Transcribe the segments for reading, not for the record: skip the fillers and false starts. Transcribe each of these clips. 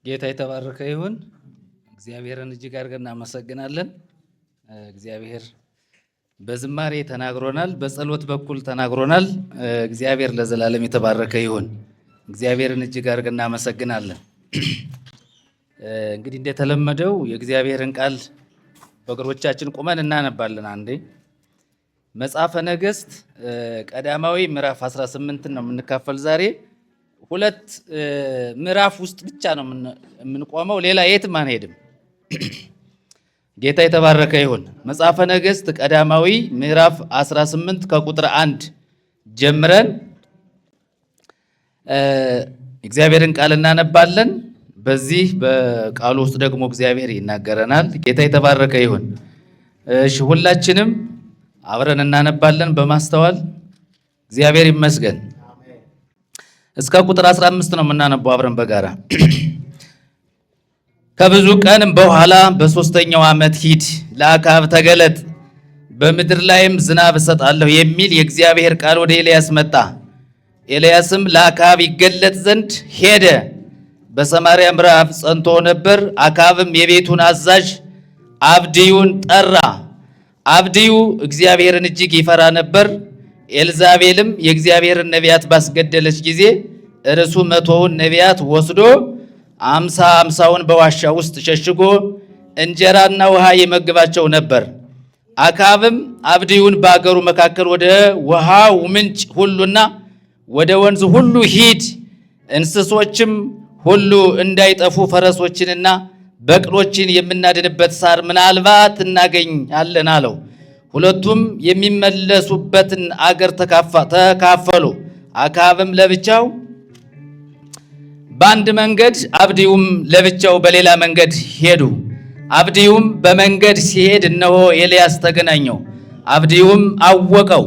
ጌታ የተባረከ ይሁን። እግዚአብሔርን እጅግ አድርገን እናመሰግናለን። እግዚአብሔር በዝማሬ ተናግሮናል፣ በጸሎት በኩል ተናግሮናል። እግዚአብሔር ለዘላለም የተባረከ ይሁን። እግዚአብሔርን እጅግ አድርገን እናመሰግናለን። እንግዲህ እንደተለመደው የእግዚአብሔርን ቃል በእግሮቻችን ቁመን እናነባለን። አንዴ መጽሐፈ ነገሥት ቀዳማዊ ምዕራፍ 18 ነው የምንካፈል ዛሬ። ሁለት ምዕራፍ ውስጥ ብቻ ነው የምንቆመው፣ ሌላ የትም አንሄድም። ጌታ የተባረከ ይሁን። መጽሐፈ ነገሥት ቀዳማዊ ምዕራፍ 18 ከቁጥር 1 ጀምረን እግዚአብሔርን ቃል እናነባለን። በዚህ በቃሉ ውስጥ ደግሞ እግዚአብሔር ይናገረናል። ጌታ የተባረከ ይሁን። እሺ፣ ሁላችንም አብረን እናነባለን በማስተዋል። እግዚአብሔር ይመስገን። እስከ ቁጥር 15 ነው የምናነበው አብረን በጋራ። ከብዙ ቀንም በኋላ በሦስተኛው ዓመት ሂድ፣ ለአክዓብ ተገለጥ፣ በምድር ላይም ዝናብ እሰጣለሁ የሚል የእግዚአብሔር ቃል ወደ ኤልያስ መጣ። ኤልያስም ለአክዓብ ይገለጥ ዘንድ ሄደ። በሰማርያ ምዕራፍ ጸንቶ ነበር። አክዓብም የቤቱን አዛዥ አብድዩን ጠራ። አብድዩ እግዚአብሔርን እጅግ ይፈራ ነበር። ኤልዛቤልም የእግዚአብሔርን ነቢያት ባስገደለች ጊዜ እርሱ 100ውን ነቢያት ወስዶ 50ውን በዋሻ ውስጥ ሸሽጎ እንጀራና ውሃ ይመግባቸው ነበር። አክዓብም አብድዩን በአገሩ መካከል ወደ ውሃው ምንጭ ሁሉና ወደ ወንዝ ሁሉ ሂድ፣ እንስሶችም ሁሉ እንዳይጠፉ ፈረሶችንና በቅሎችን የምናድንበት ሳር ምናልባት እናገኛለን አለው። ሁለቱም የሚመለሱበትን አገር ተካፈሉ። አክዓብም ለብቻው በአንድ መንገድ፣ አብድዩም ለብቻው በሌላ መንገድ ሄዱ። አብድዩም በመንገድ ሲሄድ እነሆ ኤልያስ ተገናኘው። አብድዩም አወቀው፣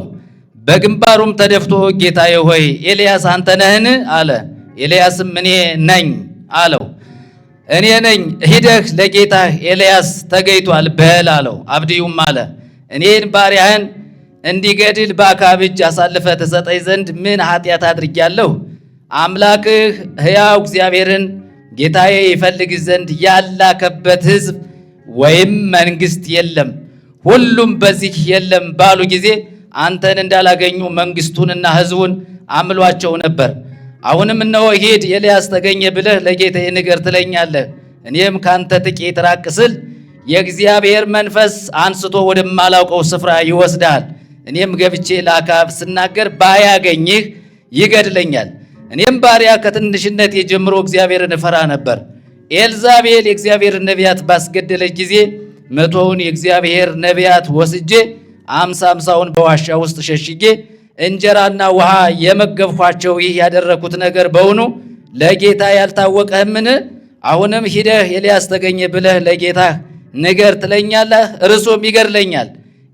በግንባሩም ተደፍቶ ጌታዬ ሆይ ኤልያስ አንተ ነህን? አለ። ኤልያስም እኔ ነኝ አለው። እኔ ነኝ፣ ሂደህ ለጌታህ ኤልያስ ተገኝቷል በል አለው። አብድዩም አለ፣ እኔን ባሪያህን እንዲገድል በአክዓብ እጅ አሳልፈህ ትሰጠኝ ዘንድ ምን ኃጢአት አድርጌአለሁ? አምላክህ ሕያው እግዚአብሔርን ጌታዬ ይፈልግ ዘንድ ያላከበት ሕዝብ ወይም መንግሥት የለም፣ ሁሉም በዚህ የለም ባሉ ጊዜ አንተን እንዳላገኙ መንግሥቱንና ሕዝቡን አምሏቸው ነበር። አሁንም እነሆ ሂድ ኤልያስ ተገኘ ብለህ ለጌታዬ ንገር ትለኛለህ። እኔም ካንተ ጥቂት ራቅ ስል የእግዚአብሔር መንፈስ አንስቶ ወደማላውቀው ስፍራ ይወስዳል። እኔም ገብቼ ለአክዓብ ስናገር ባያገኝህ ይገድለኛል። እኔም ባሪያ ከትንሽነት ጀምሮ እግዚአብሔርን እፈራ ነበር። ኤልዛቤል የእግዚአብሔርን ነቢያት ባስገደለች ጊዜ 100ውን የእግዚአብሔር ነቢያት ወስጄ 50ውን በዋሻ ውስጥ ሸሽጌ እንጀራና ውሃ የመገብኳቸው ይህ ያደረኩት ነገር በውኑ ለጌታ ያልታወቀህምን? አሁንም ሂደህ ኤልያስ ተገኘ ብለህ ለጌታህ ንገር ትለኛለህ፣ እርሱም ይገድለኛል።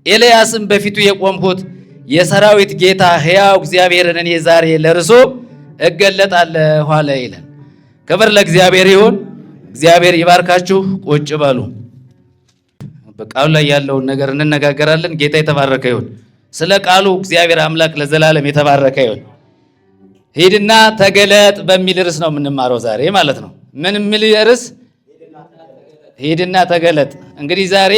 ኤልያስም በፊቱ የቆምኩት የሰራዊት ጌታ ሕያው እግዚአብሔርን እኔ ዛሬ ለእርሱ እገለጣለሁ አለ ይላል። ክብር ለእግዚአብሔር ይሁን። እግዚአብሔር ይባርካችሁ። ቁጭ በሉ። በቃሉ ላይ ያለውን ነገር እንነጋገራለን። ጌታ የተባረከ ይሁን። ስለ ቃሉ እግዚአብሔር አምላክ ለዘላለም የተባረከ ይሁን። ሂድና ተገለጥ በሚል ርዕስ ነው የምንማረው ዛሬ ማለት ነው። ምን የሚል ርዕስ? ሂድና ተገለጥ። እንግዲህ ዛሬ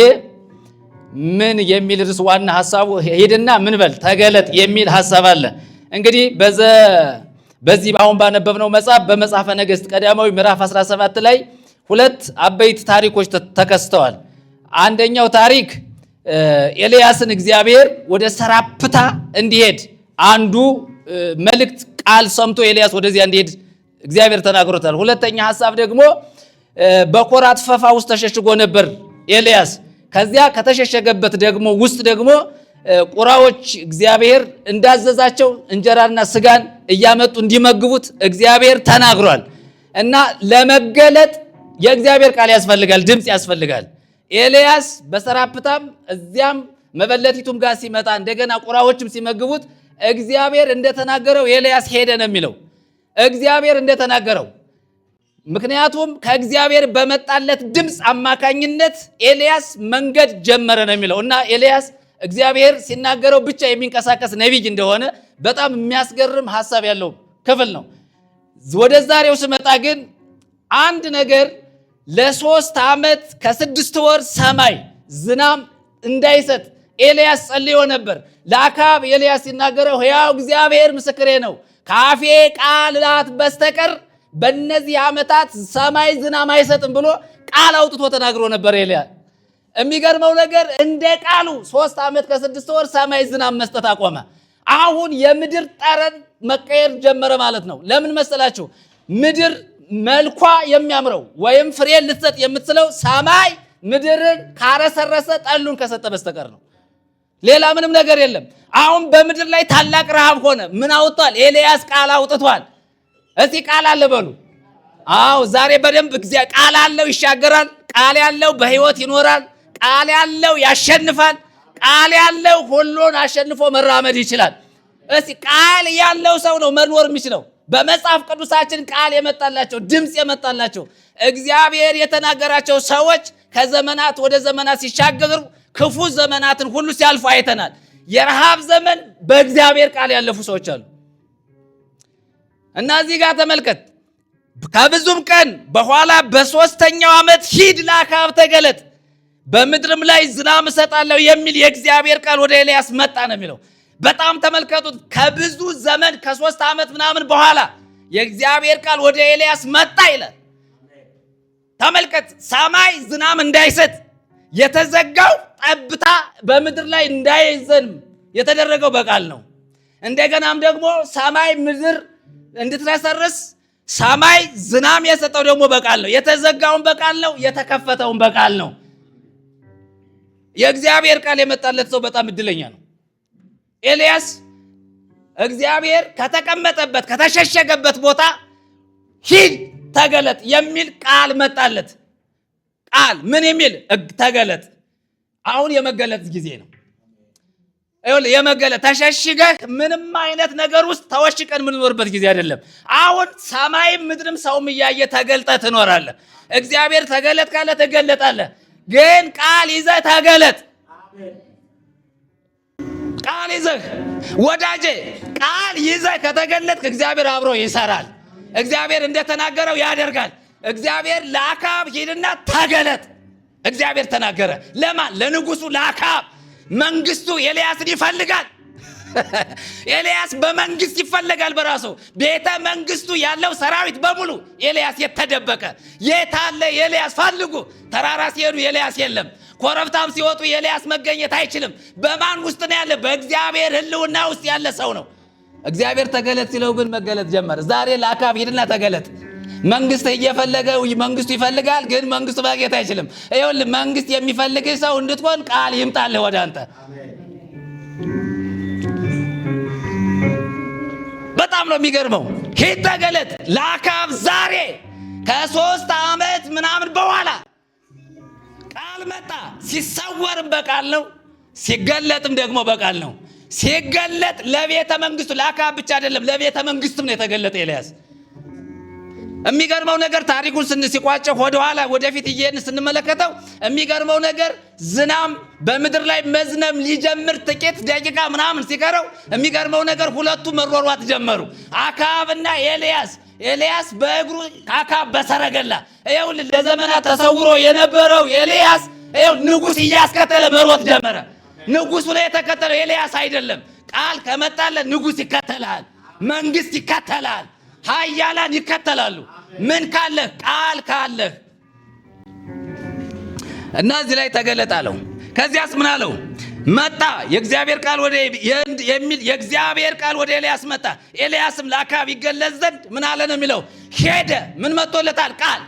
ምን የሚል ርዕስ? ዋና ሐሳቡ ሂድና ምን በል ተገለጥ የሚል ሐሳብ አለ። እንግዲህ በዚህ አሁን ባነበብነው መጽሐፍ በመጽሐፈ ነገሥት ቀዳማዊ ምዕራፍ 17 ላይ ሁለት አበይት ታሪኮች ተከስተዋል። አንደኛው ታሪክ ኤልያስን እግዚአብሔር ወደ ሰራፕታ እንዲሄድ አንዱ መልእክት ቃል ሰምቶ ኤልያስ ወደዚያ እንዲሄድ እግዚአብሔር ተናግሮታል። ሁለተኛ ሐሳብ ደግሞ በኮራት ፈፋ ውስጥ ተሸሽጎ ነበር ኤልያስ። ከዚያ ከተሸሸገበት ደግሞ ውስጥ ደግሞ ቁራዎች እግዚአብሔር እንዳዘዛቸው እንጀራና ስጋን እያመጡ እንዲመግቡት እግዚአብሔር ተናግሯል። እና ለመገለጥ የእግዚአብሔር ቃል ያስፈልጋል፣ ድምፅ ያስፈልጋል። ኤልያስ በሰራፕታም እዚያም መበለቲቱም ጋር ሲመጣ እንደገና ቁራዎችም ሲመግቡት እግዚአብሔር እንደተናገረው ኤልያስ ሄደ ነው የሚለው። እግዚአብሔር እንደተናገረው፣ ምክንያቱም ከእግዚአብሔር በመጣለት ድምፅ አማካኝነት ኤልያስ መንገድ ጀመረ ነው የሚለው። እና ኤልያስ እግዚአብሔር ሲናገረው ብቻ የሚንቀሳቀስ ነቢይ እንደሆነ በጣም የሚያስገርም ሐሳብ ያለው ክፍል ነው። ወደ ዛሬው ስመጣ ግን አንድ ነገር ለ3 ዓመት ከ6 ወር ሰማይ ዝናም እንዳይሰጥ ኤልያስ ጸልዮ ነበር። ለአክዓብ ኤልያስ ሲናገረው ሕያው እግዚአብሔር ምስክሬ ነው ካፌ ቃላት በስተቀር በእነዚህ ዓመታት ሰማይ ዝናም አይሰጥም ብሎ ቃል አውጥቶ ተናግሮ ነበር ኤልያስ። የሚገርመው ነገር እንደ ቃሉ 3 ዓመት ከ6 ወር ሰማይ ዝናም መስጠት አቆመ። አሁን የምድር ጠረን መቀየር ጀመረ ማለት ነው። ለምን መሰላችሁ? ምድር መልኳ የሚያምረው ወይም ፍሬ ልትሰጥ የምትችለው ሰማይ ምድርን ካረሰረሰ ጠሉን ከሰጠ በስተቀር ነው። ሌላ ምንም ነገር የለም። አሁን በምድር ላይ ታላቅ ረሃብ ሆነ። ምን አውጥቷል? ኤልያስ ቃል አውጥቷል። እስቲ ቃል አለ በሉ። አዎ ዛሬ በደንብ ቃል ያለው ይሻገራል። ቃል ያለው በህይወት ይኖራል። ቃል ያለው ያሸንፋል። ቃል ያለው ሁሉን አሸንፎ መራመድ ይችላል። እስቲ ቃል ያለው ሰው ነው መኖር የሚችለው። በመጽሐፍ ቅዱሳችን ቃል የመጣላቸው ድምጽ የመጣላቸው እግዚአብሔር የተናገራቸው ሰዎች ከዘመናት ወደ ዘመናት ሲሻገሩ ክፉ ዘመናትን ሁሉ ሲያልፉ አይተናል። የረሃብ ዘመን በእግዚአብሔር ቃል ያለፉ ሰዎች አሉ። እና እዚህ ጋር ተመልከት። ከብዙም ቀን በኋላ በ3ኛው ዓመት ሂድ ለአክዓብ ተገለጥ በምድርም ላይ ዝናም እሰጣለሁ የሚል የእግዚአብሔር ቃል ወደ ኤልያስ መጣ ነው የሚለው። በጣም ተመልከቱት። ከብዙ ዘመን ከ3 ዓመት ምናምን በኋላ የእግዚአብሔር ቃል ወደ ኤልያስ መጣ ይላል። ተመልከት። ሰማይ ዝናም እንዳይሰጥ የተዘጋው ጠብታ በምድር ላይ እንዳይዘንም የተደረገው በቃል ነው። እንደገናም ደግሞ ሰማይ ምድር እንድትረሰርስ ሰማይ ዝናም የሰጠው ደግሞ በቃል ነው። የተዘጋውን በቃል ነው፣ የተከፈተውን በቃል ነው። የእግዚአብሔር ቃል የመጣለት ሰው በጣም እድለኛ ነው። ኤልያስ እግዚአብሔር ከተቀመጠበት ከተሸሸገበት ቦታ ሂድ ተገለጥ የሚል ቃል መጣለት። ቃል ምን የሚል? ተገለጥ። አሁን የመገለጥ ጊዜ ነው። የመገለጥ ተሸሽገህ ምንም አይነት ነገር ውስጥ ተወሽቀን የምንኖርበት ጊዜ አይደለም። አሁን ሰማይም ምድርም ሰውም እያየ ተገልጠህ ትኖራለህ። እግዚአብሔር ተገለጥ ካለ ትገለጣለህ። ግን ቃል ይዘህ ተገለጥ። ቃል ይዘህ ወዳጄ፣ ቃል ይዘህ ከተገለጥክ እግዚአብሔር አብሮ ይሰራል። እግዚአብሔር እንደተናገረው ያደርጋል። እግዚአብሔር ለአክዓብ ሂድና ተገለጥ። እግዚአብሔር ተናገረ። ለማን? ለንጉሱ ለአክዓብ። መንግስቱ ኤልያስን ይፈልጋል። ኤልያስ በመንግስት ይፈልጋል። በራሱ ቤተ መንግስቱ ያለው ሰራዊት በሙሉ ኤልያስ የተደበቀ የታለ? ኤልያስ ፈልጉ። ተራራ ሲሄዱ ኤልያስ የለም። ኮረብታም ሲወጡ ኤልያስ መገኘት አይችልም። በማን ውስጥ ነው ያለ? በእግዚአብሔር ሕልውና ውስጥ ያለ ሰው ነው። እግዚአብሔር ተገለጥ ሲለው ግን መገለጥ ጀመረ። ዛሬ ለአክዓብ ሂድና ተገለጥ። መንግስት እየፈለገ መንግስቱ ይፈልጋል፣ ግን መንግስቱ ማግኘት አይችልም። ይኸውልህ መንግስት የሚፈልግ ሰው እንድትሆን ቃል ይምጣልህ ወደ አንተ። በጣም ነው የሚገርመው። ሂድ ተገለጥ ለአክዓብ ዛሬ ከ3 ዓመት ምናምን በኋላ ቃል መጣ። ሲሰወርም በቃል ነው፣ ሲገለጥም ደግሞ በቃል ነው። ሲገለጥ ለቤተ መንግስቱ ለአክዓብ ብቻ አይደለም፣ ለቤተ መንግስትም ነው የተገለጠ ኤልያስ። የሚገርመው ነገር ታሪኩን ሲቋጨው ወደኋላ ወደፊት እየሄድን ስንመለከተው የሚገርመው ነገር ዝናም በምድር ላይ መዝነም ሊጀምር ጥቂት ደቂቃ ምናምን ሲቀረው የሚገርመው ነገር ሁለቱ መሯሯጥ ጀመሩ፣ አክዓብና ኤልያስ። ኤልያስ በእግሩ፣ አክዓብ በሰረገላ። ይኸው ለዘመናት ተሰውሮ የነበረው ኤልያስ ይኸው ንጉስ እያስከተለ መሮጥ ጀመረ። ንጉሱ ላይ የተከተለው ኤልያስ አይደለም። ቃል ከመጣለ ንጉስ ይከተላል፣ መንግስት ይከተላል፣ ኃያላን ይከተላሉ። ምን ካለህ? ቃል ካለህ። እና እዚህ ላይ ተገለጣለው። ከዚያስ ምን አለው? መጣ የእግዚአብሔር ቃል ወደ የሚል የእግዚአብሔር ቃል ወደ ኤልያስ መጣ። ኤልያስም ለአክዓብ ይገለጽ ዘንድ ምን አለ ነው የሚለው? ሄደ። ምን መጥቶለታል? ቃል።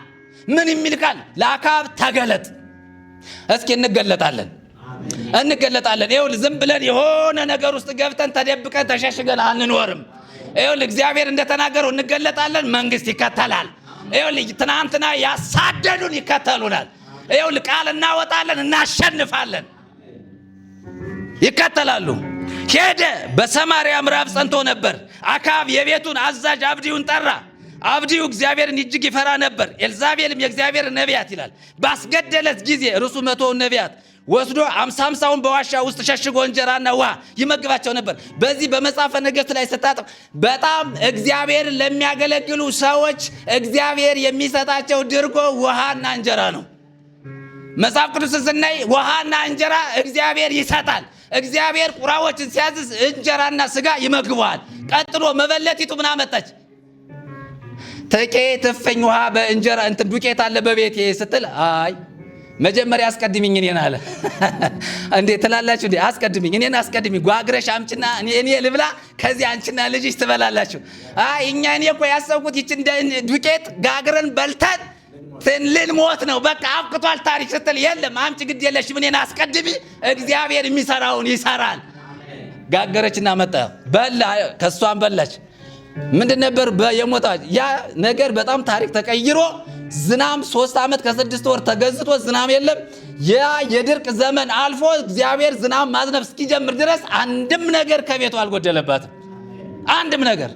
ምን የሚል ቃል? ለአክዓብ ተገለጥ። እስኪ እንገለጣለን። ይኸውልህ ዝም ብለን የሆነ ነገር ውስጥ ገብተን ተደብቀን ተሸሽገን አንኖርም። ይኸውልህ እግዚአብሔር እንደተናገረው እንገለጣለን፣ መንግስት ይከተላል። ይኸውልህ ትናንትና ያሳደዱን ይከተሉናል። ይኸውልህ ቃል እናወጣለን፣ እናሸንፋለን፣ ይከተላሉ። ሄደ። በሰማርያ ምዕራብ ጸንቶ ነበር። አክዓብ የቤቱን አዛዥ አብድዩን ጠራ። አብድዩ እግዚአብሔርን እጅግ ይፈራ ነበር። ኤልዛቤልም የእግዚአብሔር ነቢያት ይላል ባስገደለት ጊዜ እርሱ 100 ነቢያት ወስዶ 50 በዋሻ ውስጥ ሸሽጎ እንጀራና ውሃ ይመግባቸው ነበር። በዚህ በመጽሐፈ ነገሥት ላይ ስታጠፍ በጣም እግዚአብሔር ለሚያገለግሉ ሰዎች እግዚአብሔር የሚሰጣቸው ድርጎ ውሃና እንጀራ ነው። መጽሐፍ ቅዱስን ስናይ ውሃና እንጀራ እግዚአብሔር ይሰጣል። እግዚአብሔር ቁራዎችን ሲያዝዝ እንጀራና ስጋ ይመግበዋል። ቀጥሎ መበለቲቱ ምን አመጣች? ጥቂት እፍኝ ውሃ በእንጀራ ዱቄት አለ በቤቴ ስትል አይ መጀመሪያ አስቀድሚኝ እኔን አለ። እንዴት ትላላችሁ? እንዴ አስቀድሚኝ፣ እኔን አስቀድሚኝ፣ ጓግረሽ አምጪና እኔ ልብላ፣ ከዚህ አንቺና ልጅሽ ትበላላችሁ። አይ እኔ እኮ ያሰብኩት ይችን ዱቄት ጋግረን በልተን ልንሞት ነው፣ በቃ አብቅቷል ታሪክ ስትል የለም አምጪ ግድ የለሽም እኔን አስቀድሚ፣ እግዚአብሔር የሚሰራውን ይሰራል። ጋገረችና መጣ፣ በላ፣ ከሷን በላች። ምንድን ነበር የሞታ ያ ነገር? በጣም ታሪክ ተቀይሮ ዝናም 3 ዓመት ከ6 ወር ተገዝቶ ዝናም የለም። ያ የድርቅ ዘመን አልፎ እግዚአብሔር ዝናም ማዝነብ እስኪጀምር ድረስ አንድም ነገር ከቤቱ አልጎደለባትም። አንድም ነገር።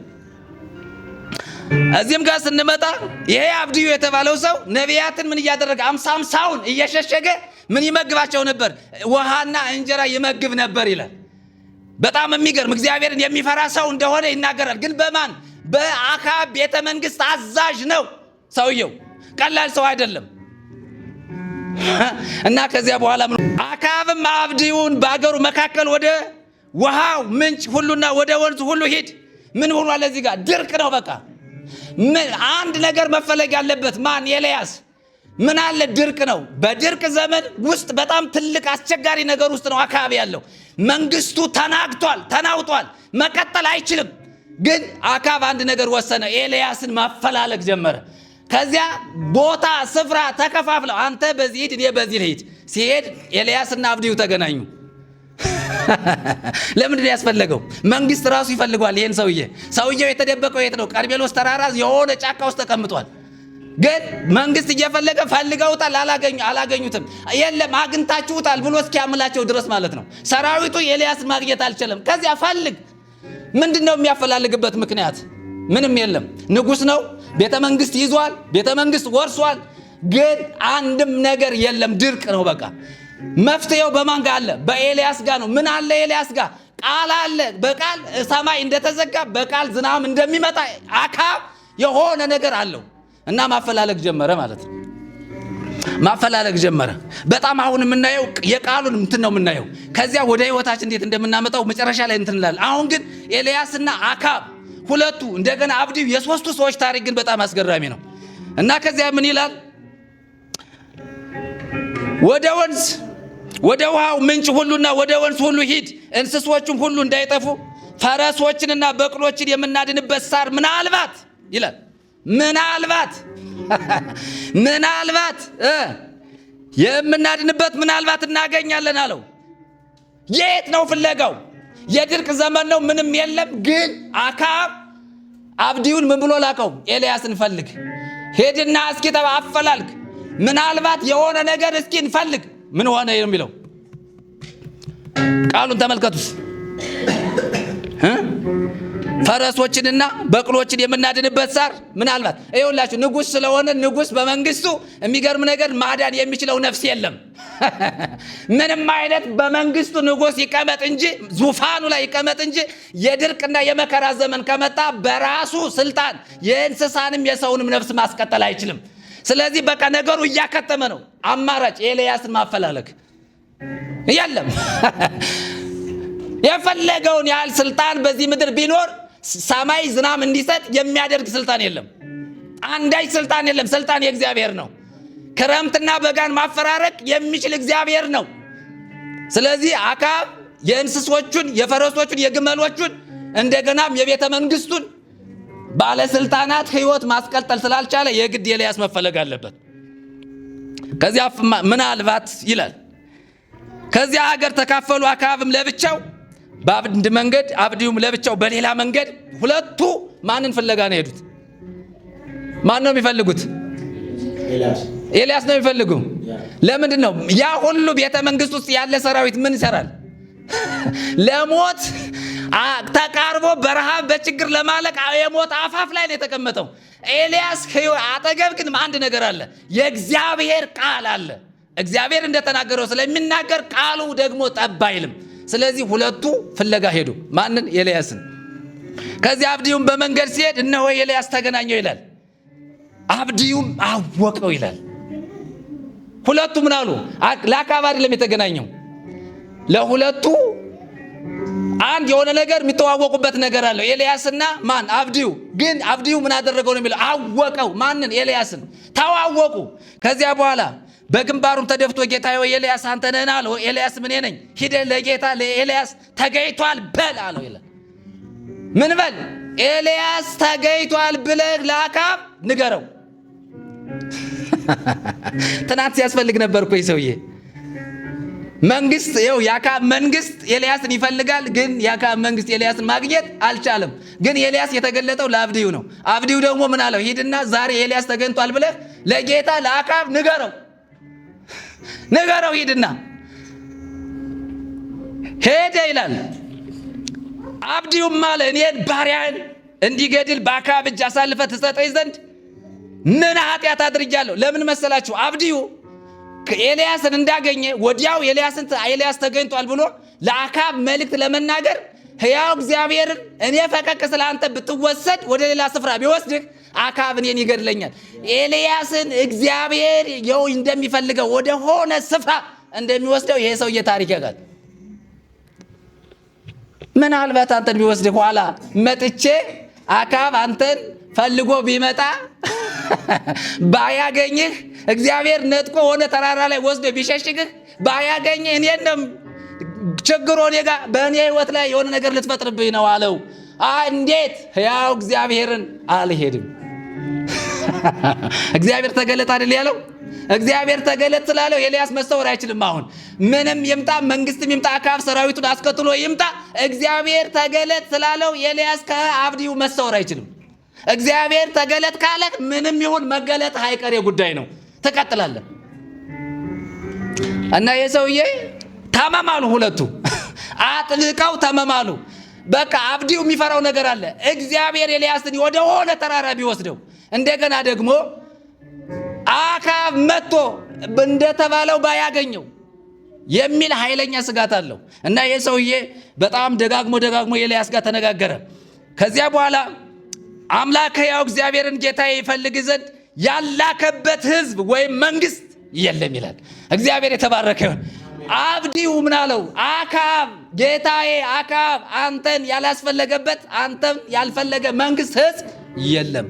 እዚህም ጋር ስንመጣ ይሄ አብድዩ የተባለው ሰው ነቢያትን ምን እያደረገ 50 እየሸሸገ ምን ይመግባቸው ነበር? ውሃና እንጀራ ይመግብ ነበር ይላል። በጣም የሚገርም እግዚአብሔርን የሚፈራ ሰው እንደሆነ ይናገራል። ግን በማን? በአካብ ቤተ መንግስት አዛዥ ነው ሰውየው። ቀላል ሰው አይደለም። እና ከዚያ በኋላ አካብም አብድዩን በአገሩ መካከል ወደ ውሃው ምንጭ ሁሉና ወደ ወንዙ ሁሉ ሂድ። ምን ሆኗል? እዚህ ጋር ድርቅ ነው። በቃ አንድ ነገር መፈለግ ያለበት ማን? ኤልያስ። ምን አለ? ድርቅ ነው። በድርቅ ዘመን ውስጥ በጣም ትልቅ አስቸጋሪ ነገር ውስጥ ነው አካባቢ ያለው። መንግስቱ ተናግቷል፣ ተናውጧል፣ መቀጠል አይችልም። ግን አካብ አንድ ነገር ወሰነ፣ ኤልያስን ማፈላለግ ጀመረ። ከዚያ ቦታ ስፍራ ተከፋፍለው አንተ በዚህ ሂድ፣ እኔ በዚህ ልሂድ። ሲሄድ ኤልያስና አብድዩ ተገናኙ። ለምንድን ያስፈለገው? መንግስት ራሱ ይፈልጓል ይሄን ሰውዬ። ሰውዬው የተደበቀው የት ነው? ቀርሜሎስ ተራራ የሆነ ጫካ ውስጥ ተቀምጧል። ግን መንግስት እየፈለገ ፈልገውታል፣ አላገኙትም። የለም አግኝታችሁታል ብሎ እስኪያምላቸው ድረስ ማለት ነው። ሰራዊቱ ኤልያስን ማግኘት አልቻለም። ከዚያ ፈልግ። ምንድነው የሚያፈላልግበት ምክንያት? ምንም የለም። ንጉስ ነው፣ ቤተ መንግስት ይዟል፣ ቤተ መንግስት ወርሷል። ግን አንድም ነገር የለም። ድርቅ ነው። በቃ መፍትሄው በማን ጋር አለ? በኤልያስ ጋር ነው። ምን አለ ኤልያስ ጋር? ቃል አለ። በቃል ሰማይ እንደተዘጋ በቃል ዝናብ እንደሚመጣ አካብ የሆነ ነገር አለው እና ማፈላለግ ጀመረ ማለት ነው። ማፈላለግ ጀመረ። በጣም አሁን የምናየው የቃሉን እንትን ነው የምናየው። ከዚያ ወደ ህይወታችን እንዴት እንደምናመጣው መጨረሻ ላይ እንትን እንላለን። አሁን ግን ኤልያስና አካብ ሁለቱ እንደገና አብድዩ የሶስቱ ሰዎች ታሪክ ግን በጣም አስገራሚ ነው። እና ከዚያ ምን ይላል? ወደ ውሃው ምንጭ ሁሉና ወደ ወንዝ ሁሉ ሂድ፣ እንስሶቹም ሁሉ እንዳይጠፉ ፈረሶችንና በቅሎችን የምናድንበት ሳር ምናልባት ይላል። ምናልባት የምናድንበት ምናልባት እናገኛለን አለው። የት ነው ፍለጋው? የድርቅ ዘመን ነው፣ ምንም የለም። ግን አካብ አብድዩን ምን ብሎ ላከው? ኤልያስን ፈልግ፣ ሄድና እስኪ አፈላልግ፣ ምናልባት የሆነ ነገር እስኪ እንፈልግ። ምን ሆነ የሚለው ቃሉን ተመልከቱስ። ፈረሶችንና በቅሎችን የምናድንበት ሳር ምናልባት። ይኸውላችሁ ንጉስ ስለሆነ ንጉስ በመንግስቱ የሚገርም ነገር ማዳን የሚችለው ነፍስ የለም። ምንም አይነት በመንግስቱ ንጉስ ይቀመጥ እንጂ ዙፋኑ ላይ ይቀመጥ እንጂ የድርቅና የመከራ ዘመን ከመጣ በራሱ ስልጣን የእንስሳንም የሰውንም ነፍስ ማስቀጠል አይችልም። ስለዚህ በቃ ነገሩ እያከተመ ነው። አማራጭ ኤልያስን ማፈላለግ የለም። የፈለገውን ያህል ስልጣን በዚህ ምድር ቢኖር ሰማይ ዝናብ እንዲሰጥ የሚያደርግ ስልጣን የለም። አንዳች ስልጣን የለም። ስልጣን የእግዚአብሔር ነው። ክረምትና በጋን ማፈራረቅ የሚችል እግዚአብሔር ነው። ስለዚህ አካብ የእንስሶቹን፣ የፈረሶቹን፣ የግመሎቹን እንደገናም የቤተ መንግስቱን ባለስልጣናት ህይወት ማስቀጠል ስላልቻለ የግድ ኤልያስ መፈለግ አለበት። ከዚያ ምናልባት ይላል። ከዚያ ሀገር ተካፈሉ። አካብም ለብቻው በአንድ መንገድ፣ አብድዩም ለብቻው በሌላ መንገድ። ሁለቱ ማንን ፍለጋ ነው የሄዱት? ማን ነው የሚፈልጉት? ኤልያስ ነው የሚፈልጉ። ለምንድን ነው? ያ ሁሉ ቤተ መንግስት ውስጥ ያለ ሰራዊት ምን ይሰራል? ለሞት ተቃርቦ በረሃብ በችግር ለማለቅ የሞት አፋፍ ላይ ነው የተቀመጠው። ኤልያስ አጠገብ ግን አንድ ነገር አለ። የእግዚአብሔር ቃል አለ። እግዚአብሔር እንደተናገረው ስለሚናገር ቃሉ ደግሞ ጠብ አይልም። ስለዚህ ሁለቱ ፍለጋ ሄዱ። ማንን? ኤልያስን። ከዚህ አብድዩም በመንገድ ሲሄድ እነሆ ኤልያስ ተገናኘው ይላል። አብድዩም አወቀው ይላል። ሁለቱ ምን አሉ? ለአካብ አይደለም የተገናኘው። ለሁለቱ አንድ የሆነ ነገር የሚተዋወቁበት ነገር አለው። ኤልያስና ማን? አብድዩ። ግን አብድዩ ምን አደረገው ነው የሚለው? አወቀው። ማንን? ኤልያስን። ተዋወቁ። ከዚያ በኋላ በግንባሩም ተደፍቶ ጌታዬ ኤልያስ አንተ ነህን አለው። ኤልያስ ምን ነኝ? ሂደህ ለጌታ ለኤልያስ ተገይቷል በል አለው ይላል። ምን በል? ኤልያስ ተገይቷል ብለህ ለአካብ ንገረው። ትናንት ሲያስፈልግ ነበር እኮ ሰውዬ። መንግስት ይኸው የአካብ መንግስት ኤልያስን ይፈልጋል፣ ግን የአካብ መንግስት ኤልያስን ማግኘት አልቻለም። ግን ኤልያስ የተገለጠው ለአብድዩ ነው። አብድዩ ደግሞ ምን አለው? ሂድና ዛሬ ኤልያስ ተገኝቷል ብለህ ለጌታ ለአካብ ንገረው ሂድና ሄደ ይላል። አብድዩም አለ እኔን ባሪያን እንዲገድል በአካብ እጅ አሳልፈህ ትሰጠኝ ዘንድ ምን ኃጢአት አድርጃለሁ? ለምን መሰላችሁ? አብድዩ ኤልያስን እንዳገኘ ወዲያው ኤልያስ ተገኝቷል ብሎ ለአካብ መልእክት ለመናገር ሕያው እግዚአብሔርን እኔ ፈቀቅ ስለ አንተ ብትወሰድ ወደ ሌላ ስፍራ ቢወስድህ አካብ እኔን ይገድለኛል። ኤልያስን እግዚአብሔር ይኸው እንደሚፈልገው ወደ ሆነ ስፍራ እንደሚወስደው ይሄ ሰውዬ ታሪክ ያውቃል። ምናልባት አንተን ቢወስድህ ኋላ መጥቼ አካብ አንተን ፈልጎ ቢመጣ ባያገኝህ እግዚአብሔር ነጥቆ ሆነ ተራራ ላይ ወስዶ ቢሸሽግህ ባያገኝህ እኔንም ችግሩ እኔ ጋር በእኔ ህይወት ላይ የሆነ ነገር ልትፈጥርብኝ ነው አለው። እንዴት? ሕያው እግዚአብሔርን አልሄድም። እግዚአብሔር ተገለጥ አይደል ያለው? እግዚአብሔር ተገለጥ ስላለው ኤልያስ መሰወር አይችልም። አሁን ምንም ይምጣ፣ መንግስትም ይምጣ፣ አካብ ሰራዊቱን አስከትሎ ይምጣ፣ እግዚአብሔር ተገለጥ ስላለው ኤልያስ ከአብድዩ መሰወር አይችልም። እግዚአብሔር ተገለጥ ካለ ምንም ይሁን መገለጥ አይቀሬ ጉዳይ ነው። ተቀጥላለ እና የሰውዬ ተመማሉ። ሁለቱ አጥልቀው ተመማሉ። በቃ አብድዩ የሚፈራው ነገር አለ። እግዚአብሔር ኤልያስን ወደ ሆነ ተራራ ቢወስደው እንደገና ደግሞ አካብ መጥቶ እንደተባለው ባያገኘው የሚል ኃይለኛ ስጋት አለው እና የሰውዬ በጣም ደጋግሞ ኤልያስ ጋር ተነጋገረ። ከዚያ በኋላ አምላክ ሕያው እግዚአብሔርን ጌታዬ ይፈልግ ዘንድ ያላከበት ህዝብ ወይም መንግስት የለም ይላል። እግዚአብሔር የተባረከ ይሁን። አብድዩ ምን አለው? አካብ ጌታዬ አካብ አንተን ያላስፈለገበት አንተን ያልፈለገ መንግስት ህዝብ የለም።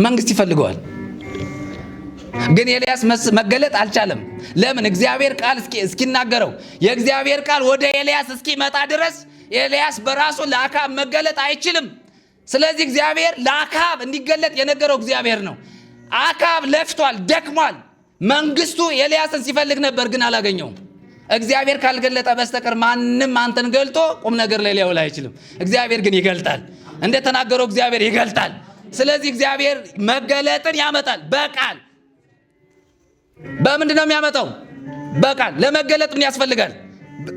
መንግስት ይፈልገዋል፣ ግን ኤልያስ መገለጥ አልቻለም። ለምን? እግዚአብሔር ቃል እስኪናገረው የእግዚአብሔር ቃል ወደ ኤልያስ እስኪመጣ ድረስ ኤልያስ በራሱ ለአካብ መገለጥ አይችልም። ስለዚህ እግዚአብሔር ለአካብ እንዲገለጥ የነገረው እግዚአብሔር ነው። አካብ ለፍቷል፣ ደክሟል። መንግስቱ ኤልያስን ሲፈልግ ነበር፣ ግን አላገኘውም። እግዚአብሔር ካልገለጠ በስተቀር ማንም አንተን ገልጦ ቁም ነገር ላይ ሊያውል አይችልም። እግዚአብሔር ግን ይገልጣል፣ እንደተናገረው እግዚአብሔር ይገልጣል። ስለዚህ እግዚአብሔር መገለጥን ያመጣል በቃል። በምንድን ነው የሚያመጣው? በቃል። ለመገለጥ ምን ያስፈልጋል?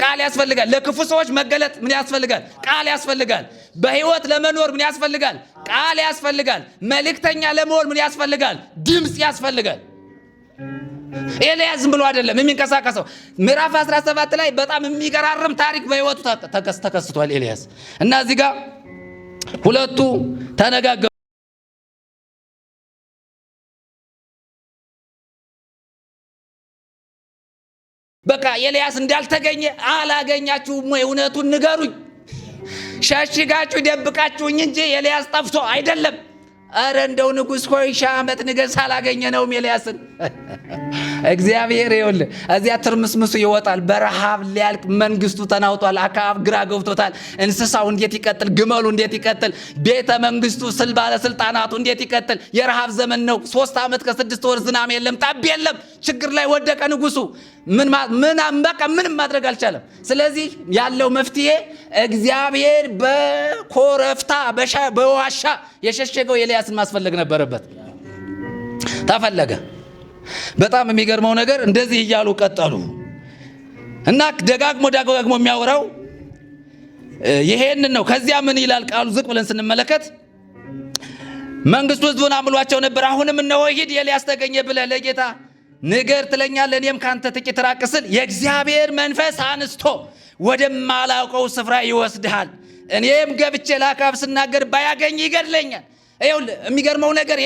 ቃል ያስፈልጋል። ለክፉ ሰዎች መገለጥ ምን ያስፈልጋል? ቃል ያስፈልጋል። በህይወት ለመኖር ምን ያስፈልጋል? ቃል ያስፈልጋል። መልእክተኛ ለመሆን ምን ያስፈልጋል? ድምፅ ያስፈልጋል። ኤልያስ ዝም ብሎ አይደለም የሚንቀሳቀሰው። ምዕራፍ 17 ላይ በጣም የሚገራርም ታሪክ በህይወቱ ተከስቷል ኤልያስ እና እዚህ ጋር ሁለቱ ተነጋገሩ። በቃ ኤልያስ እንዳልተገኘ አላገኛችሁም ወይ? እውነቱን ንገሩኝ። ሸሽጋችሁ ደብቃችሁኝ እንጂ ኤልያስ ጠፍቶ አይደለም። አረ እንደው ንጉሥ ሆይ 1000 ዓመት ንገስ አላገኘነውም ኤልያስን። እግዚአብሔር ይኸውልህ እዚያ ትርምስምሱ ይወጣል። በረሃብ ሊያልቅ መንግስቱ ተናውጧል። አካብ ግራ ገብቶታል። እንስሳው እንዴት ይቀጥል? ግመሉ እንዴት ይቀጥል? ቤተ መንግስቱ ባለስልጣናቱ እንዴት ይቀጥል? የረሃብ ዘመን ነው። 3 ዓመት ከ6 ወር ዝናብ የለም፣ ጠብ የለም። ችግር ላይ ወደቀ ንጉሱ። ምንም ማድረግ አልቻለም። ስለዚህ ያለው መፍትሄ እግዚአብሔር በኮረፍታ በዋሻ የሸሸገው ኤልያስን ማስፈለግ ነበረበት። ተፈለገ። በጣም የሚገርመው ነገር እንደዚህ እያሉ ቀጠሉ እና ደጋግሞ የሚያወራው ይሄንን ነው። ከዚያ ምን ይላል ቃሉ? ዝቅ ብለን ስንመለከት መንግስቱ ህዝቡን አምሏቸው ነበር። አሁንም እነሆ ሂድ ኤልያስ ተገኘ ብለህ ለጌታ ንገር ትለኛለህ፣ እኔም ካንተ ጥቂት ራቅ ስል የእግዚአብሔር መንፈስ አንስቶ ወደማላውቀው ስፍራ ይወስድሃል። እኔም ገብቼ ለአክዓብ ስናገር ባያገኝ ይገድለኛል። ይኸውልህ የሚገርመው ነገር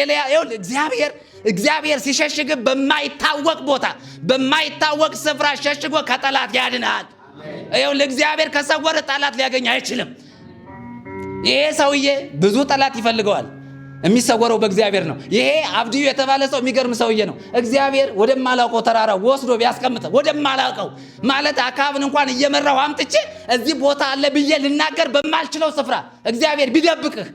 እግዚአብሔር ሲሸሽግ በማይታወቅ ቦታ በማይታወቅ ስፍራ ሸሽጎ ከጠላት ያድናል። ይኸውልህ እግዚአብሔር ከሰወረ ጠላት ሊያገኝ አይችልም። ይሄ ሰውዬ ብዙ ጠላት ይፈልገዋል። የሚሰወረው በእግዚአብሔር ነው። ይሄ አብድዩ የተባለ ሰው የሚገርም ሰውዬ ነው። እግዚአብሔር ወደማላውቀው ተራራ ወስዶ ቢያስቀምጠው ወደማላውቀው ማለት አክዓብን እንኳን እየመራው አምጥቼ እዚህ ቦታ አለ ብዬ ልናገር በማልችለው ስፍራ እግዚአብሔር ቢደብቅህ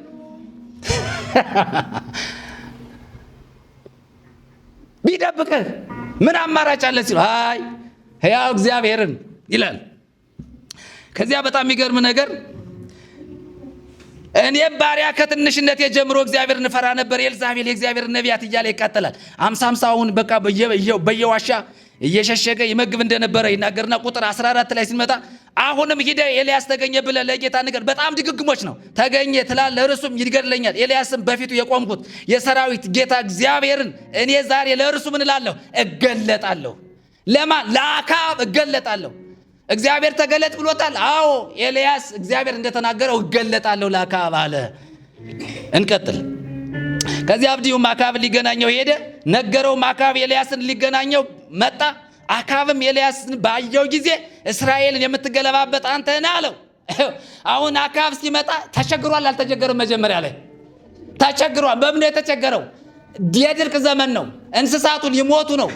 ቢደብቅህ ምን አማራጭ አለ ሲሉ አይ ሕያው እግዚአብሔርን ይላል። ከዚያ በጣም የሚገርም ነገር እኔም ባሪያ ከትንሽነቴ ጀምሮ እግዚአብሔር እንፈራ ነበር። ኤልዛቤል የእግዚአብሔር ነቢያት እያለ ይቃጠላል። 50 በቃ በየዋሻ እየሸሸገ ይመግብ እንደነበረ ይናገርና ቁጥር 14 ላይ ሲመጣ አሁንም ሂደ ኤልያስ ተገኘ ብለህ ለጌታ ንገር። በጣም ድግግሞች ነው። ተገኘ ትላለህ፣ እርሱም ይገድለኛል። ኤልያስም በፊቱ የቆምኩት የሰራዊት ጌታ እግዚአብሔርን እኔ ዛሬ ለእርሱ ምን እላለሁ? እገለጣለሁ። ለማን? ለአክዓብ እገለጣለሁ። እግዚአብሔር ተገለጥ ብሎታል። አዎ ኤልያስ እግዚአብሔር እንደተናገረው እገለጣለሁ ለአክዓብ አለ። እንቀጥል። ከዚያ አብድዩም አክዓብን ሊገናኘው ሄደ፣ ነገረውም። አክዓብ ኤልያስን ሊገናኘው መጣ። አክዓብም ኤልያስን ባየው ጊዜ እስራኤልን የምትገለባበት አንተ ነህ አለው። አሁን አክዓብ ሲመጣ ተቸግሯል። አልተቸገረም? መጀመሪያ ላይ ተቸግሯል። በምን የተቸገረው? የድርቅ ዘመን ነው። እንስሳቱ ሊሞቱ ነው።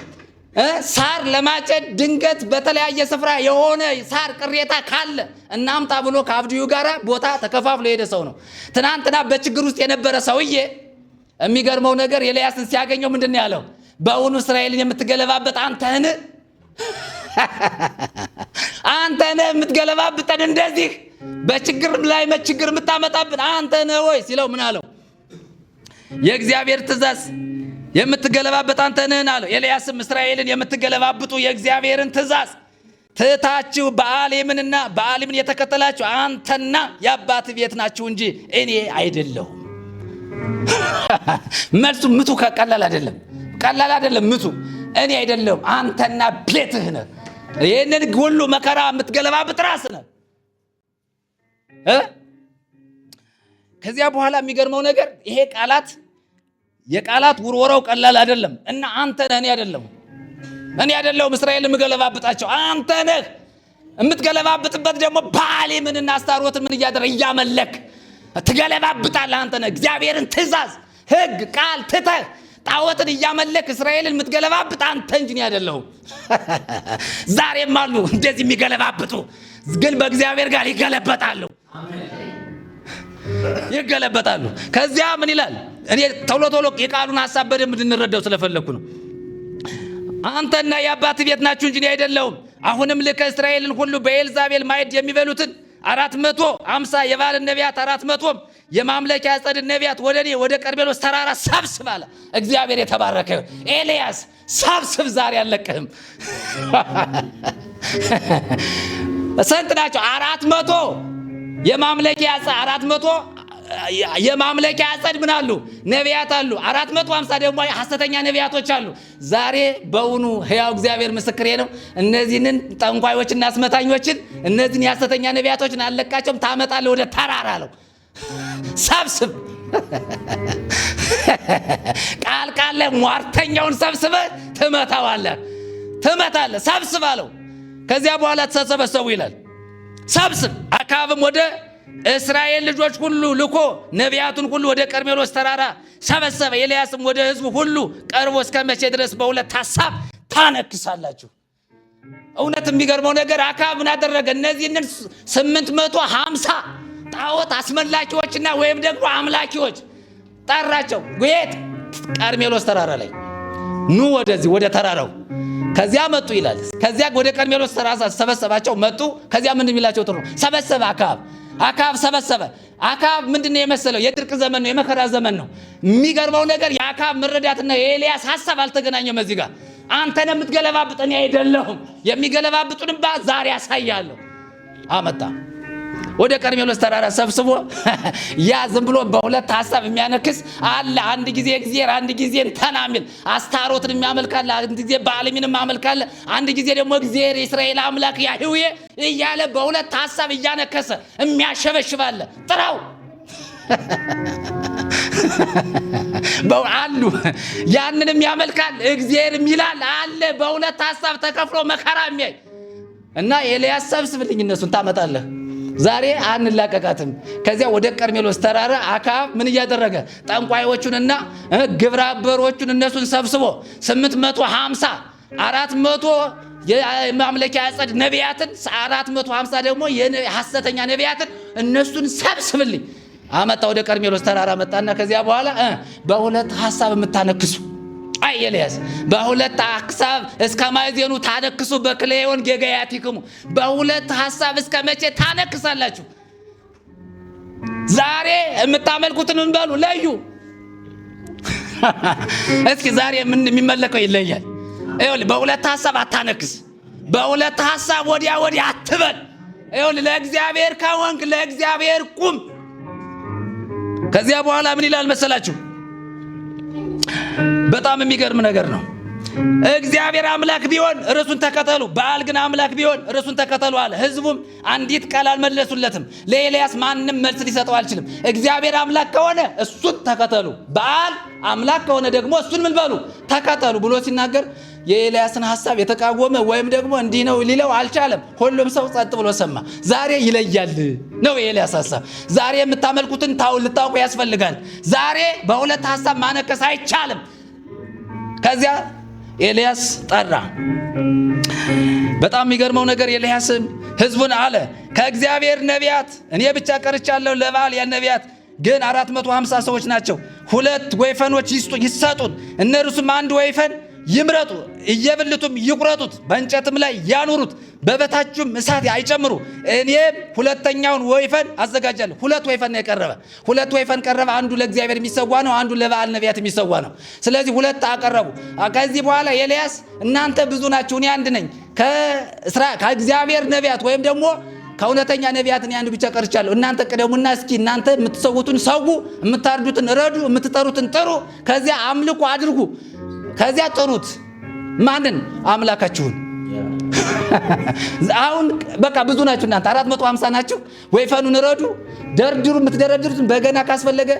ሳር ለማጨድ ድንገት በተለያየ ስፍራ የሆነ ሳር ቅሬታ ካለ እናምጣ ብሎ ከአብድዩ ጋር ቦታ ተከፋፍሎ የሄደ ሰው ነው። ትናንትና በችግር ውስጥ የነበረ ሰውዬ የሚገርመው ነገር ኤልያስን ሲያገኘው ምንድን ያለው? በእውኑ እስራኤልን የምትገለባበት አንተ ነህ? አንተ ነህ የምትገለባብጠን? እንደዚህ በችግር ላይ ችግር የምታመጣብን አንተ ነህ ወይ ሲለው ምን አለው? የእግዚአብሔር ትእዛዝ የምትገለባበት አንተ ነህ አለው። ኤልያስም እስራኤልን የምትገለባብጡ የእግዚአብሔርን ትእዛዝ ትታችሁ በአሊምን የተከተላችሁ አንተና የአባት ቤት ናችሁ እንጂ እኔ አይደለሁም። መልሱ ምቱ ቀላል አይደለም። ምቱ እኔ አይደለሁም አንተና ቤትህ ነህ። ይህንን ሁሉ መከራ የምትገለባብጥ ራስ ነህ። ከዚያ በኋላ የሚገርመው ነገር ይሄ የቃላት ውርወራው ቀላል አይደለም። እና አንተ ነህ፣ እኔ አይደለሁም እስራኤል የምገለባብጣቸው፣ አንተ ነህ። የምትገለባብጥበት ደግሞ ባሊምንና አስታሮትን ምን እያመለክ ትገለባብጣለህ። አንተ ነህ እግዚአብሔርን ትእዛዝ፣ ሕግ፣ ቃል ትተህ ጣዖትን እያመለክ እስራኤልን የምትገለባብጥ አንተ እንጂ እኔ አይደለሁም። ዛሬም አሉ እንደዚህ የሚገለባብጡ፣ ግን በእግዚአብሔር ጋር ይገለበጣሉ። ከዚያ ምን ይላል? እኔ ቶሎ የቃሉን ሐሳብ በደንብ እንድንረዳው ስለፈለኩ ነው። አንተና የአባት ቤት ናችሁ እንጂ እኔ አይደለሁም። አሁንም ልከ እስራኤልን ሁሉ በኤልዛቤል ማዕድ የሚበሉትን 450 የባል ነቢያት 400 የማምለኪያ ጸድ ነቢያት ወደ እኔ ወደ ቀርሜሎስ ተራራ ሰብስብ አለ። እግዚአብሔር የተባረከ ኤልያስ ሰብስብ፣ ዛሬ አለቅህም። ስንት ናቸው? 400 የማምለኪያ ጸድ ምን አሉ? ነቢያት አሉ። 450 ደግሞ ሐሰተኛ ነቢያቶች አሉ። ዛሬ በእውኑ ሕያው እግዚአብሔር ምስክሬ ነው። እነዚህን ጠንቋዮችና አስመታኞችን እነዚህን የሐሰተኛ ነቢያቶችን አለቃቸውም፣ ታመጣለህ ወደ ተራራ አለው። ሰብስብ ቃል ሟርተኛውን ሰብስበህ ትመታለህ። ሰብስብ አለው። ከዚያ በኋላ ተሰበሰቡ ይላል። ሰብስብ። አክዓብም ወደ እስራኤል ልጆች ሁሉ ልኮ ነቢያቱን ሁሉ ወደ ቀርሜሎስ ተራራ ሰበሰበ። ኤልያስም ወደ ሕዝቡ ሁሉ ቀርቦ እስከ መቼ ድረስ በሁለት ሐሳብ ታነክሳላችሁ? እውነት የሚገርመው ነገር አክዓብ ምን አደረገ? እነዚህን 850 ጣዖት አስመላኪዎችና ወይም ደግሞ አምላኪዎች ጠራቸው። ጉየት ቀርሜሎስ ተራራ ላይ ኑ፣ ወደዚህ ወደ ተራራው። ከዚያ መጡ ይላል። ከዚያ ወደ ቀርሜሎስ ተራራ ሰበሰባቸው፣ መጡ። ከዚያ ምን የሚላቸው ጥሩ ሰበሰበ። አክዓብ ሰበሰበ። አክዓብ ምንድነው የመሰለው? የድርቅ ዘመን ነው፣ የመከራ ዘመን ነው። የሚገርመው ነገር የአክዓብ መረዳትና የኤልያስ ሐሳብ አልተገናኘም። እዚህ ጋር አንተ ነህ የምትገለባብጥ፣ እኔ አይደለሁም። የሚገለባብጡንባ ዛሬ ያሳያለሁ። አመጣ ወደ ቀርሜሎስ ተራራ ሰብስቦ ያ ዝም ብሎ በሁለት ሐሳብ የሚያነክስ አለ። አንድ ጊዜ እግዚአብሔር አንድ ጊዜ ተናሚል አስታሮትን የሚያመልካለ፣ አንድ ጊዜ በአለምን የሚያመልካለ፣ አንድ ጊዜ ደግሞ እግዚአብሔር የእስራኤል አምላክ ያህዌ እያለ በሁለት ሐሳብ እያነከሰ የሚያሸበሽባለ። ጥራው አሉ። ያንንም ያመልካል እግዚአብሔርም ይላል አለ። በሁለት ሐሳብ ተከፍሎ መከራ የሚያይ እና ኤልያስ ሰብስብልኝ እነሱን ታመጣለህ። ዛሬ አንላቀቃትም። ከዚያ ወደ ቀርሜሎስ ተራራ አክዓብ ምን እያደረገ ጠንቋዮቹንና ግብረ አበሮቹን እነሱን ሰብስቦ 850 400 የማምለኪያ አጸድ ነቢያትን 450 ደግሞ የሐሰተኛ ነቢያትን እነሱን ሰብስብልኝ አመጣ። ወደ ቀርሜሎስ ተራራ መጣና ከዚያ በኋላ በሁለት ሐሳብ የምታነክሱ አይ ኤልያስ በሁለት ሐሳብ እስከ ማይዜኑ ታነክሱ በክሌዮን ጌጋያቲክሙ በሁለት ሐሳብ እስከ መቼ ታነክሳላችሁ? ዛሬ የምታመልኩትን ምን በሉ ለዩ። እስኪ ዛሬ ምን የሚመለከው ይለያል። ይኸውልህ በሁለት ሐሳብ አታነክስ። በሁለት ሐሳብ ወዲያ አትበል። ይኸውልህ ለእግዚአብሔር ከወንክ ለእግዚአብሔር ቁም። ከዚያ በኋላ ምን ይላል መሰላችሁ? በጣም የሚገርም ነገር ነው። እግዚአብሔር አምላክ ቢሆን ርሱን ተከተሉ፣ በዓል ግን አምላክ ቢሆን ርሱን ተከተሉ አለ። ህዝቡም አንዲት ቃል አልመለሱለትም። ለኤልያስ ማንም መልስ ሊሰጠው አልችልም። እግዚአብሔር አምላክ ከሆነ እሱን ተከተሉ፣ በዓል አምላክ ከሆነ ደግሞ እሱን ምን በሉ ተከተሉ ብሎ ሲናገር የኤልያስን ሐሳብ የተቃወመ ወይም ደግሞ እንዲህ ነው ሊለው አልቻለም። ሁሉም ሰው ጸጥ ብሎ ሰማ። ዛሬ ይለያል ነው የኤልያስ ሐሳብ። ዛሬ የምታመልኩትን ልታውቁ ያስፈልጋል። ዛሬ በሁለት ሐሳብ ማነከስ አይቻልም። ከዚያ ኤልያስ ጠራ። በጣም የሚገርመው ነገር ኤልያስም ህዝቡን አለ ከእግዚአብሔር ነቢያት እኔ ብቻ ቀርቻለሁ። ለበዓል ነቢያት ግን 450 ሰዎች ናቸው። 2 ወይፈኖች ይሰጡን፣ እነርሱም አንድ ወይፈን ይምረጡ፣ እየብልቱም ይቁረጡት፣ በእንጨትም ላይ ያኑሩት፣ በበታችሁም እሳት አይጨምሩ። እኔም ሁለተኛውን ወይፈን አዘጋጃለሁ። 2 ወይፈን ነው የቀረበ። 2 ወይፈን ቀረበ። አንዱ ለእግዚአብሔር የሚሰዋ ነው፣ አንዱ ለበዓል ነቢያት የሚሰዋ ነው። ስለዚህ 2 አቀረቡ። ከዚህ በኋላ ኤልያስ እናንተ ብዙ ናችሁ፣ እኔ አንድ ነኝ። ከእግዚአብሔር ነቢያት ወይም ደግሞ ከእውነተኛ ነቢያት እኔ አንዱ ብቻ ቀርቻለሁ። እናንተ ቅደሙና እስኪ እናንተ የምትሰውቱን ሰው፣ የምታርዱትን ረዱ፣ የምትጠሩትን ጥሩ፣ ከዚያ አምልኮ አድርጉ። ከዚያ ጥሩት ማንን? አምላካችሁን። አሁን በቃ ብዙ ናችሁ እናንተ 450 ናችሁ። ወይፈኑን ረዱ፣ ደርድሩ። የምትደረድሩትን በገና ካስፈለገ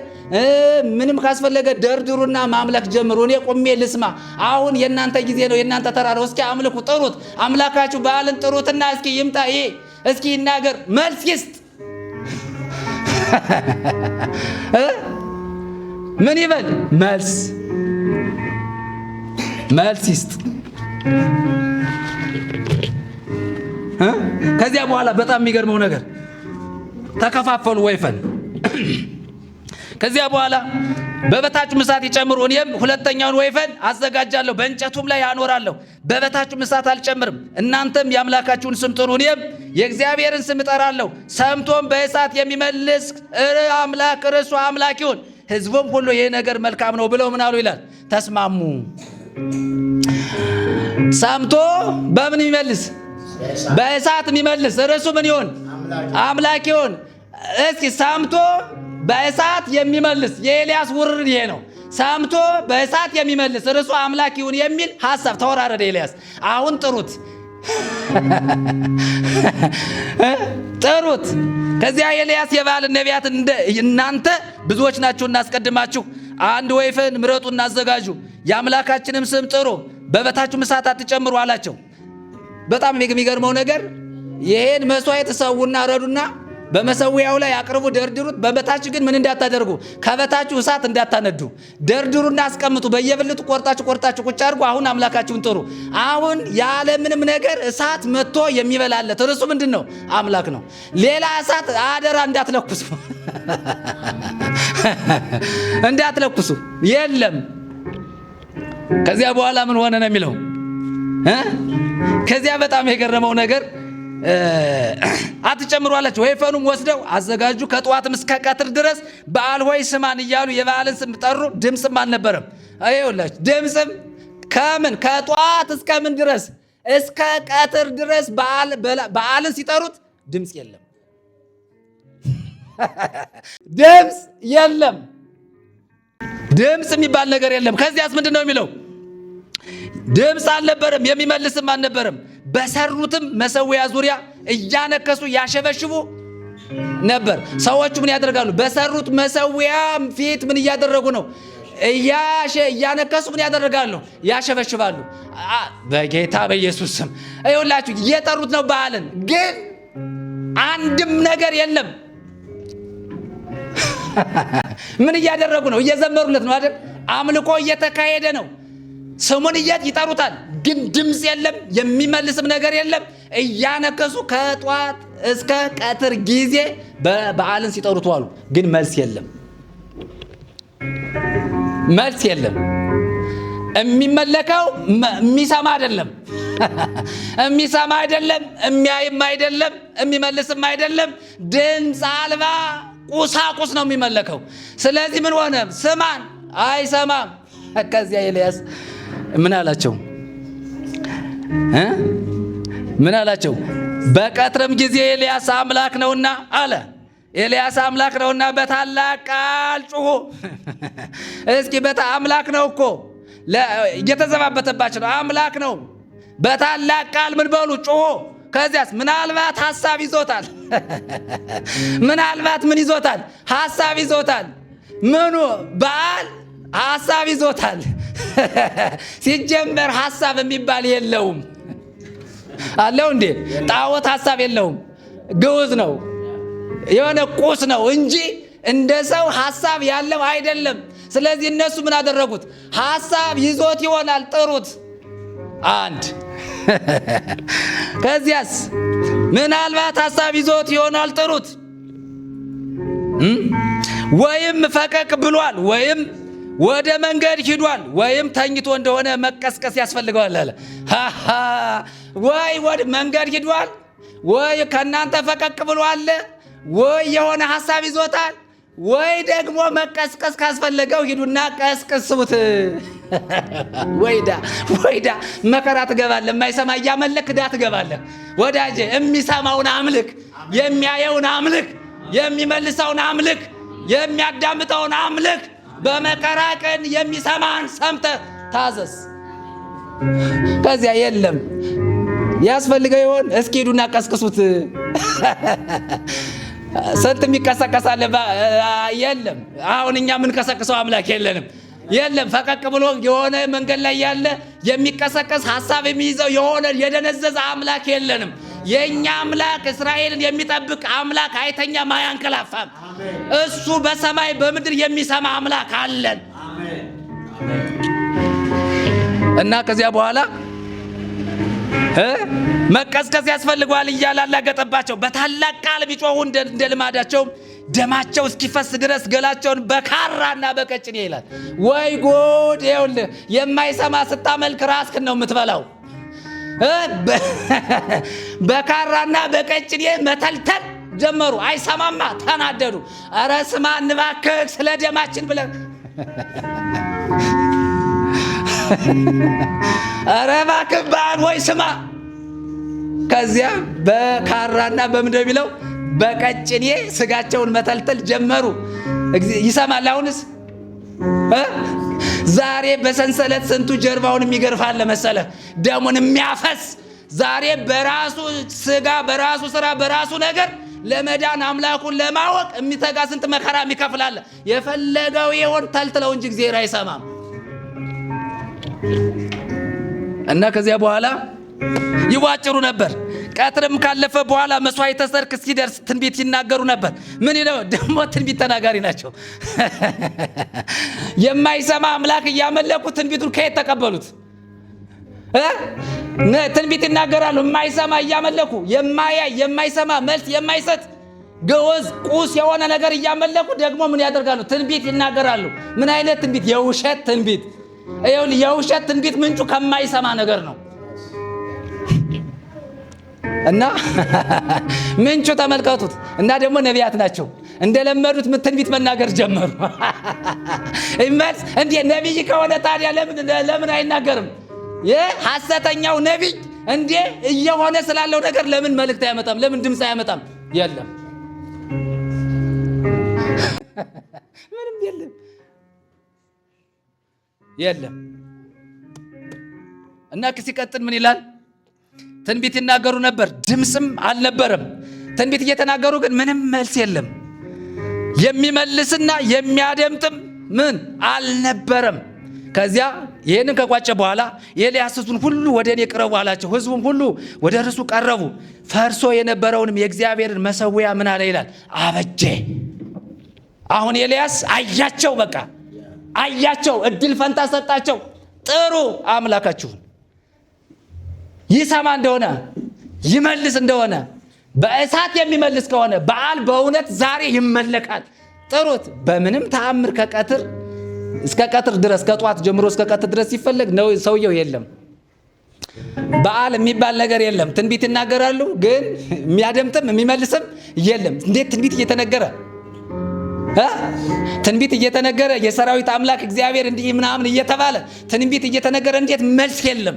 ምንም ካስፈለገ ደርድሩና ማምለክ ጀምሩ። እኔ ቆሜ ልስማ። አሁን የእናንተ ጊዜ ነው፣ የእናንተ ተራራ። እስኪ አምልኩ፣ ጥሩት። አምላካችሁ በዓልን ጥሩትና እስኪ ይምጣ፣ ይሄ እስኪ ይናገር፣ መልስ ይስጥ። ምን ይበል? መልስ ይስጥ። ከዚያ በኋላ በጣም የሚገርመው ነገር ተከፋፈሉ ወይፈን። ከዚያ በኋላ በበታችሁ እሳት ይጨምሩ፣ እኔም ሁለተኛውን ወይፈን አዘጋጃለሁ፣ በእንጨቱም ላይ አኖራለሁ፣ በበታችሁ እሳት አልጨምርም። እናንተም የአምላካችሁን ስም ጥሩ፣ እኔም የእግዚአብሔርን ስም እጠራለሁ። ሰምቶም በእሳት የሚመልስ አምላክ እርሱ አምላክ ይሁን። ህዝቡም ሁሉ ይህ ነገር መልካም ነው ብለው ምን አሉ ይላል? ተስማሙ። ሰምቶ በምን የሚመልስ? በእሳት የሚመልስ እርሱ ምን ይሁን? አምላክ ይሁን። እስኪ ሰምቶ በእሳት የሚመልስ የኤልያስ ውርድ ይሄ ነው። ሰምቶ በእሳት የሚመልስ እርሱ አምላክ ይሁን የሚል ሐሳብ ተወራረደ ኤልያስ። አሁን ጥሩት ጥሩት። ከዚያ ኤልያስ የበዓል ነቢያት እናንተ ብዙዎች ናችሁ፣ እናስቀድማችሁ አንድ ወይፈን ምረጡና አዘጋጁ፣ የአምላካችንም ስም ጥሩ፣ በበታችሁ እሳት አትጨምሩ አላቸው። በጣም የሚገርመው ነገር ይሄን መስዋዕት ሰውና ረዱና በመሰዊያው ላይ አቅርቡ፣ ደርድሩት። በበታችሁ ግን ምን እንዳታደርጉ? ከበታችሁ እሳት እንዳታነዱ። ደርድሩና አስቀምጡ፣ በየብልቱ ቆርጣችሁ ቁጭ አድርጉ። አሁን አምላካችሁን ጥሩ። አሁን ያለ ምንም ነገር እሳት መጥቶ የሚበላለት እርሱ ምንድን ነው? አምላክ ነው። ሌላ እሳት አደራ እንዳትለኩሱ እንዳትለኩሱ፣ የለም። ከዚያ በኋላ ምን ሆነ ነው የሚለው? ከዚያ በጣም የገረመው ነገር አትጨምሩ አላቸው። ወይፈኑም ወስደው አዘጋጁ። ከጠዋትም እስከ ቀትር ድረስ በዓል ሆይ ስማን እያሉ የበዓልን ስም ጠሩ። ድምፅም አልነበረም። አይውላችሁ ድምፅም ከምን ከጠዋት እስከ ምን ድረስ? እስከ ቀትር ድረስ በዓልን ሲጠሩት ድምፅ የለም። ድምፅ የለም። ድምፅ የሚባል ነገር የለም። ከዚያስ ምንድን ነው የሚለው? ድምፅ አልነበረም፣ የሚመልስም አልነበረም። በሰሩትም መሠዊያ ዙሪያ እያነከሱ ያሸበሽቡ ነበር። ሰዎቹ ምን ያደርጋሉ? በሰሩት መሠዊያ ፊት ምን እያደረጉ ነው? እያነከሱ ምን ያደርጋሉ? ያሸበሽባሉ። በጌታ በኢየሱስ ስም ይኸውላችሁ እየጠሩት ነው በዓልን፣ ግን አንድም ነገር የለም። ምን እያደረጉ ነው? እየዘመሩለት ነው አይደል? አምልኮ እየተካሄደ ነው። ስሙን ይጠሩታል፣ ግን ድምፅ የለም፣ የሚመልስም ነገር የለም። እያነከሱ ከጧት እስከ ቀትር ጊዜ በዓልን ሲጠሩት ዋሉ፣ ግን መልስ የለም። መልስ የለም። የሚመለከው የሚሰማ አይደለም፣ የሚሰማ አይደለም፣ የሚያይም አይደለም፣ የሚመልስም አይደለም። ድምፅ አልባ ቁሳቁስ ነው የሚመለከው። ስለዚህ ምን ሆነ? ስማን አይሰማም። ከዚያ ኤልያስ ምን አላቸው? ምን አላቸው? በቀትርም ጊዜ ኤልያስ አምላክ ነውና አለ። ኤልያስ አምላክ ነውና በታላቅ ቃል ጩኹ። እስኪ አምላክ ነው እኮ እየተዘባበተባቸው ነው። አምላክ ነው። በታላቅ ቃል ምን በሉ? ጩኹ። ከዚያስ ምናልባት ሐሳብ ይዞታል። ምናልባት ምን ይዞታል? ሐሳብ ይዞታል። ምኑ? በዓል ሐሳብ ይዞታል። ሲጀመር ሐሳብ የሚባል የለውም። አለው እንዴ? ጣዖት ሐሳብ የለውም። ግዑዝ ነው፣ የሆነ ቁስ ነው እንጂ እንደ ሰው ሐሳብ ያለው አይደለም። ስለዚህ እነሱ ምን አደረጉት? ሐሳብ ይዞት ይሆናል፣ ጥሩት። አንድ ከዚያስ ምናልባት ሐሳብ ይዞት ይሆናል፣ ጥሩት። ወይም ፈቀቅ ብሏል፣ ወይም ወደ መንገድ ሂዷል፣ ወይም ተኝቶ እንደሆነ መቀስቀስ ያስፈልገዋል አለ። ወይ ወደ መንገድ ሂዷል፣ ወይ ከእናንተ ፈቀቅ ብሏል፣ ወይ የሆነ ሐሳብ ይዞታል፣ ወይ ደግሞ መቀስቀስ ካስፈለገው ሂዱና ቀስቅሱት። ወይዳ መከራ ትገባለህ። የማይሰማ እያመለክ ዳ ትገባለህ። ወዳጄ የሚሰማውን አምልክ፣ የሚያየውን አምልክ፣ የሚመልሰውን አምልክ፣ የሚያዳምጠውን አምልክ። በመከራ ቀን የሚሰማን ሰምተህ ታዘዝ። ከዚያ የለም ያስፈልገው ይሆን? እስኪ ሂዱና ቀስቅሱት። ስንት የሚቀሰቀሳለ? የለም። አሁን እኛ የምንቀሰቅሰው አምላክ የለንም። የለም። ፈቀቅ ብሎ የሆነ መንገድ ላይ ያለ የሚቀሰቀስ ሐሳብ የሚይዘው የሆነ የደነዘዘ አምላክ የለንም። የኛ አምላክ እስራኤልን የሚጠብቅ አምላክ አይተኛም፣ አያንቀላፋም። እሱ በሰማይ በምድር የሚሰማ አምላክ አለን። እና ከዚያ በኋላ መቀስቀስ ያስፈልገዋል እያለ አላገጠባቸው። በታላቅ ቃል ቢጮሁ እንደ ልማዳቸው ደማቸው እስኪፈስ ድረስ ገላቸውን በካራና በቀጭኔ ይላል። ወይ ጉድ! ይኸውልህ የማይሰማ ስታመልክ ራስህን ነው የምትበላው። በካራና በቀጭኔ መተልተል ጀመሩ። አይሰማማ፣ ተናደዱ። ኧረ ስማ እንባክህ ስለ ደማችን ብለህ ኧረ እባክህ በዓል ወይ ስማ። ከዚያ በካራና በምንድን ነው የሚለው? በቀጭኔ ስጋቸውን መተልተል ጀመሩ። ይሰማል? አሁንስ ዛሬ በሰንሰለት ስንቱ ጀርባውን የሚገርፋል መሰለ፣ ደሙን የሚያፈስ ዛሬ በራሱ ስጋ በራሱ ስራ በራሱ ነገር ለመዳን አምላኩን ለማወቅ የሚተጋ ስንት መከራ የሚከፍላል። የፈለገው ይሆን ተልትለው እንጂ እግዚአብሔር አይሰማም። እና ከዚያ በኋላ ይዋጭሩ ነበር። ቀትርም ካለፈ በኋላ መስዋዕተ ሰርክ ሲደርስ ትንቢት ይናገሩ ነበር። ምን ነው ደግሞ ትንቢት ተናጋሪ ናቸው። የማይሰማ አምላክ እያመለኩ ትንቢቱን ከየት ተቀበሉት? ትንቢት ይናገራሉ። የማይሰማ እያመለኩ የማያይ የማይሰማ መልስ የማይሰጥ ግዑዝ ቁስ የሆነ ነገር እያመለኩ ደግሞ ምን ያደርጋሉ? ትንቢት ይናገራሉ። ምን አይነት ትንቢት? የውሸት ትንቢት። ይኸውልህ የውሸት ትንቢት ምንጩ ከማይሰማ ነገር ነው። እና ምንጩ ተመልከቱት። እና ደግሞ ነቢያት ናቸው እንደለመዱት ትንቢት መናገር ጀመሩ። ይመልስ እንዴ ነቢይ ከሆነ ታዲያ ለምን አይናገርም? የሐሰተኛው ነቢይ እንዴ እየሆነ ስላለው ነገር ለምን መልእክት አያመጣም? ለምን ድምፅ አያመጣም? የለም ምንም የለም። እና ሲቀጥል ምን ይላል? ትንቢት ይናገሩ ነበር፣ ድምፅም አልነበረም። ትንቢት እየተናገሩ ግን ምንም መልስ የለም። የሚመልስና የሚያደምጥም ምን አልነበረም። ከዚያ ይህንን ከቋጨ በኋላ ኤልያስ ሕዝቡን ሁሉ ወደ እኔ ቅረቡ አላቸው። ሕዝቡም ሁሉ ወደ እርሱ ቀረቡ። ፈርሶ የነበረውንም የእግዚአብሔርን መሠዊያ ምን አለ ይላል? አበጀ። አሁን ኤልያስ አያቸው፣ በቃ አያቸው፣ እድል ፈንታ ሰጣቸው። ጥሩ አምላካችሁን ይሰማ እንደሆነ ይመልስ እንደሆነ በእሳት የሚመልስ ከሆነ በዓል በእውነት ዛሬ ይመለካል። ጥሩት። በምንም ተአምር ከቀትር እስከ ቀትር ድረስ ከጧት ጀምሮ እስከ ቀትር ድረስ ሲፈለግ ነው ሰውየው የለም። በዓል የሚባል ነገር የለም። ትንቢት ይናገራሉ፣ ግን የሚያደምጥም የሚመልስም የለም። እንዴት ትንቢት እየተነገረ ትንቢት እየተነገረ የሰራዊት አምላክ እግዚአብሔር እንዲህ ምናምን እየተባለ ትንቢት እየተነገረ እንዴት መልስ የለም?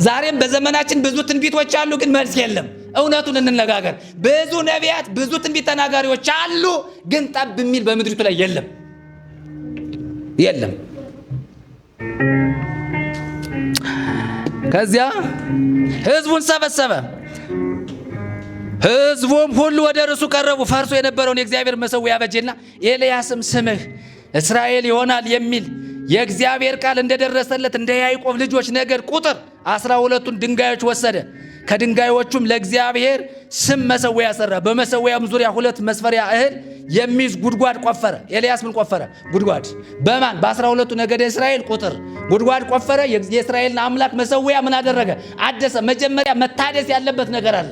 ዛሬም በዘመናችን ብዙ ትንቢቶች አሉ፣ ግን መልስ የለም። እውነቱን እንነጋገር። ብዙ ነቢያት፣ ብዙ ትንቢት ተናጋሪዎች አሉ፣ ግን ጠብ የሚል በምድሪቱ ላይ የለም። ከዚያ ሕዝቡን ሰበሰበ። ሕዝቡም ሁሉ ወደ እርሱ ቀረቡ። ፈርሶ የነበረውን የእግዚአብሔር መሠዊያ አበጀና ኤልያስም ስምህ እስራኤል ይሆናል የሚል የእግዚአብሔር ቃል እንደደረሰለት እንደ ያዕቆብ ልጆች ነገድ ቁጥር 12ቱን ድንጋዮች ወሰደ። ከድንጋዮቹም ለእግዚአብሔር ስም መሠዊያ ሰራ። በመሠዊያም ዙሪያ 2 መስፈሪያ እህል የሚይዝ ጉድጓድ ቆፈረ። ኤልያስ ምን ቆፈረ? ጉድጓድ። በማን? በ12ቱ ነገደ እስራኤል ቁጥር ጉድጓድ ቆፈረ። የእስራኤልን አምላክ መሠዊያ ምን አደረገ? አደሰ። መጀመሪያ መታደስ ያለበት ነገር አለ።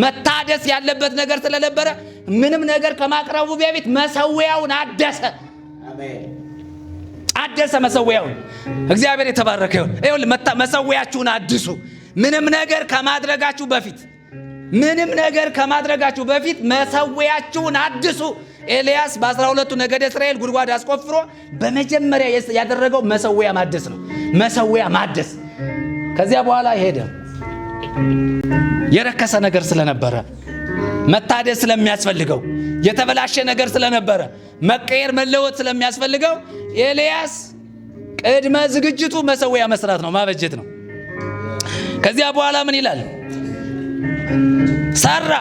መታደስ ያለበት ነገር ስለነበረ ምንም ነገር ከማቅረቡ በፊት መሠዊያውን አደሰ። መሠዊያውን። እግዚአብሔር የተባረከ ይሁን። ይኸውልህ መሠዊያችሁን አድሱ። ምንም ነገር ከማድረጋችሁ በፊት መሠዊያችሁን አድሱ። ኤልያስ በ12ቱ ነገደ እስራኤል ጉድጓድ አስቆፍሮ በመጀመሪያ ያደረገው መሠዊያ ማደስ ነው። መሠዊያ ማደስ። ከዚያ በኋላ ሄደ። የረከሰ ነገር ስለነበረ መታደስ ስለሚያስፈልገው የተበላሸ ነገር ስለነበረ መቀየር መለወጥ ስለሚያስፈልገው ኤልያስ ቅድመ ዝግጅቱ መሠዊያ መስራት ነው፣ ማበጀት ነው። ከዚያ በኋላ ምን ይላል? ሰራ።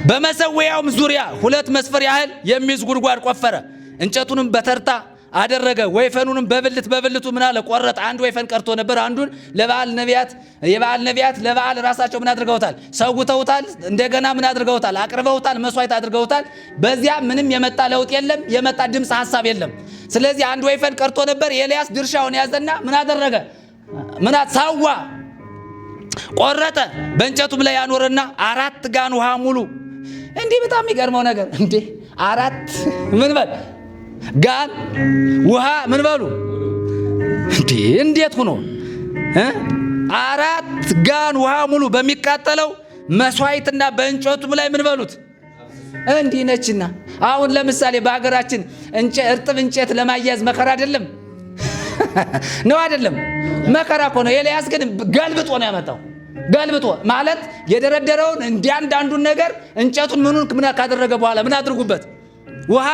በመሠዊያውም ዙሪያ 2 መስፈሪያ ያህል የሚይዝ ጉድጓድ ቆፈረ። እንጨቱንም በተርታ አደረገ። ወይፈኑንም በብልቱ ምን አለ? ቆረጠ። አንድ ወይፈን ቀርቶ ነበር። አንዱን የበዓል ነቢያት ለበዓል ራሳቸው ምን አድርገውታል? ሰውተውታል። እንደገና ምን አድርገውታል? አቅርበውታል፣ መስዋዕት አድርገውታል። በዚያ ምንም የመጣ ለውጥ የለም፣ የመጣ ድምፅ ሐሳብ የለም። ስለዚህ አንድ ወይፈን ቀርቶ ነበር። ኤልያስ ድርሻውን ያዘና ምን አደረገ? ሰዋ፣ ቆረጠ። በእንጨቱም ላይ ያኖረና 4 ጋን ውሃ ሙሉ። እንዲህ በጣም የሚገርመው ነገር 4 ምን በል ጋን ውሃ ምን በሉ እንዴት ሆኖ 4 ጋን ውሃ ሙሉ በሚቃጠለው መስዋዕትና በእንጨቱም ላይ ምን በሉት እንዲህ ነችና። አሁን ለምሳሌ በሀገራችን እርጥብ እንጨት ለማያያዝ መከራ አይደለም ነው አይደለም? መከራ እኮ ነው። ኤልያስ ግን ገልብጦ ነው ያመጣው። ገልብጦ ማለት የደረደረውን እንዲያንዳንዱን ነገር እንጨቱን ምኑን ካደረገ በኋላ ምን አድርጉበት? ውሃ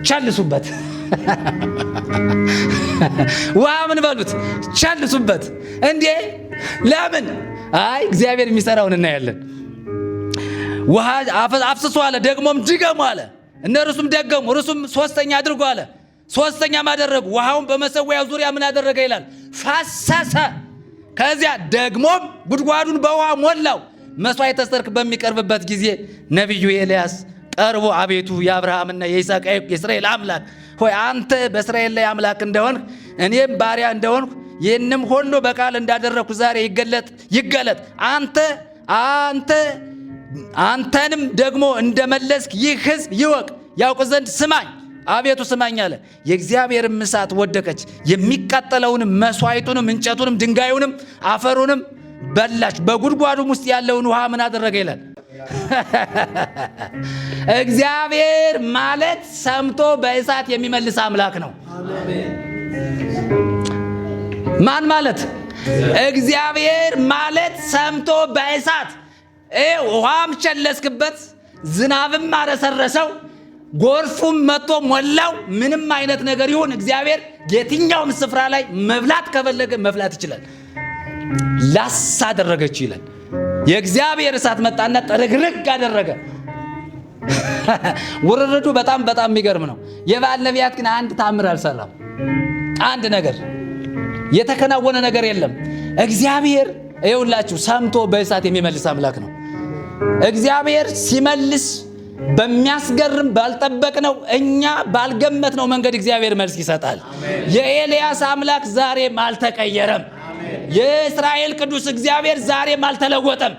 ቸልሱበት። ውሃ ምን በሉት? ቸልሱበት። እንዴ ለምን? አይ እግዚአብሔር የሚሰራውን እናያለን። ውሃ አፍስሶ አለ። ደግሞም ድገሙ አለ። እነርሱም ደገሙ። እርሱም 3ኛ አድርጎ አለ። 3ኛም አደረጉ። ውሃውን በመሠዊያው ዙሪያ ምን አደረገ ይላል? ፈሰሰ። ከዚያ ደግሞም ጉድጓዱን በውሃ ሞላው። መስዋዕተ ሰርክ በሚቀርብበት ጊዜ ነቢዩ ኤልያስ ቀርቦ አቤቱ የአብርሃምና የይስሐቅ የእስራኤል አምላክ ሆይ አንተ በእስራኤል ላይ አምላክ እንደሆንክ እኔም ባሪያ እንደሆንኩ ይህንም ሁሉ በቃል እንዳደረግኩ ዛሬ ይገለጥ። አንተንም ደግሞ እንደመለስክ ይህ ሕዝብ ይወቅ ያውቅ ዘንድ ስማኝ፣ አቤቱ ስማኝ አለ። የእግዚአብሔርም እሳት ወደቀች፣ የሚቃጠለውንም መስዋዕቱንም እንጨቱንም ድንጋዩንም አፈሩንም በላች። በጉድጓዱም ውስጥ ያለውን ውሃ ምን አደረገ ይላል? እግዚአብሔር ማለት ሰምቶ በእሳት የሚመልስ አምላክ ነው። ማን ማለት? እግዚአብሔር ማለት ሰምቶ በእሳት ውሃም ቸለስክበት፣ ዝናብም አረሰረሰው፣ ጎርፉም መጥቶ ሞላው። ምንም አይነት ነገር ይሁን እግዚአብሔር የትኛውም ስፍራ ላይ መብላት ከፈለገ መብላት ይችላል። ላስ አደረገችው ይላል። የእግዚአብሔር እሳት መጣና ጥርግርግ አደረገ። ውርርዱ በጣም የሚገርም ነው። የበዓል ነቢያት ግን አንድ ታምር አልሰራም። አንድ ነገር የተከናወነ ነገር የለም። እግዚአብሔር ይኸውላችሁ ሰምቶ በእሳት የሚመልስ አምላክ ነው። እግዚአብሔር ሲመልስ በሚያስገርም ባልጠበቅነው እኛ ባልገመትነው መንገድ እግዚአብሔር መልስ ይሰጣል። የኤልያስ አምላክ ዛሬም አልተቀየረም። የእስራኤል ቅዱስ እግዚአብሔር ዛሬም አልተለወጠም።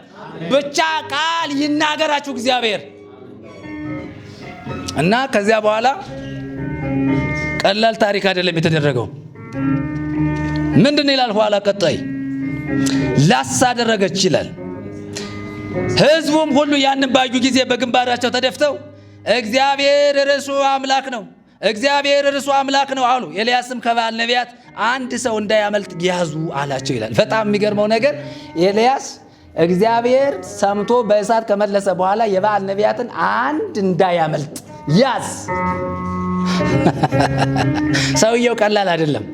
ብቻ ቃል ይናገራችሁ እግዚአብሔር እና ከዚያ በኋላ ቀላል ታሪክ አይደለም የተደረገው። ምንድን ይላል ኋላ ቀጣይ? ላስ አደረገች ይላል። ሕዝቡም ሁሉ ያንን ባዩ ጊዜ በግንባራቸው ተደፍተው እግዚአብሔር እርሱ አምላክ ነው፣ እግዚአብሔር እርሱ አምላክ ነው አሉ። ኤልያስም ከበዓል ነቢያት አንድ ሰው እንዳያመልጥ ያዙ አላቸው ይላል። በጣም የሚገርመው ነገር ኤልያስ እግዚአብሔር ሰምቶ በእሳት ከመለሰ በኋላ የበዓል ነቢያትን አንድ እንዳያመልጥ ያዝ። ሰውየው ቀላል አይደለም፣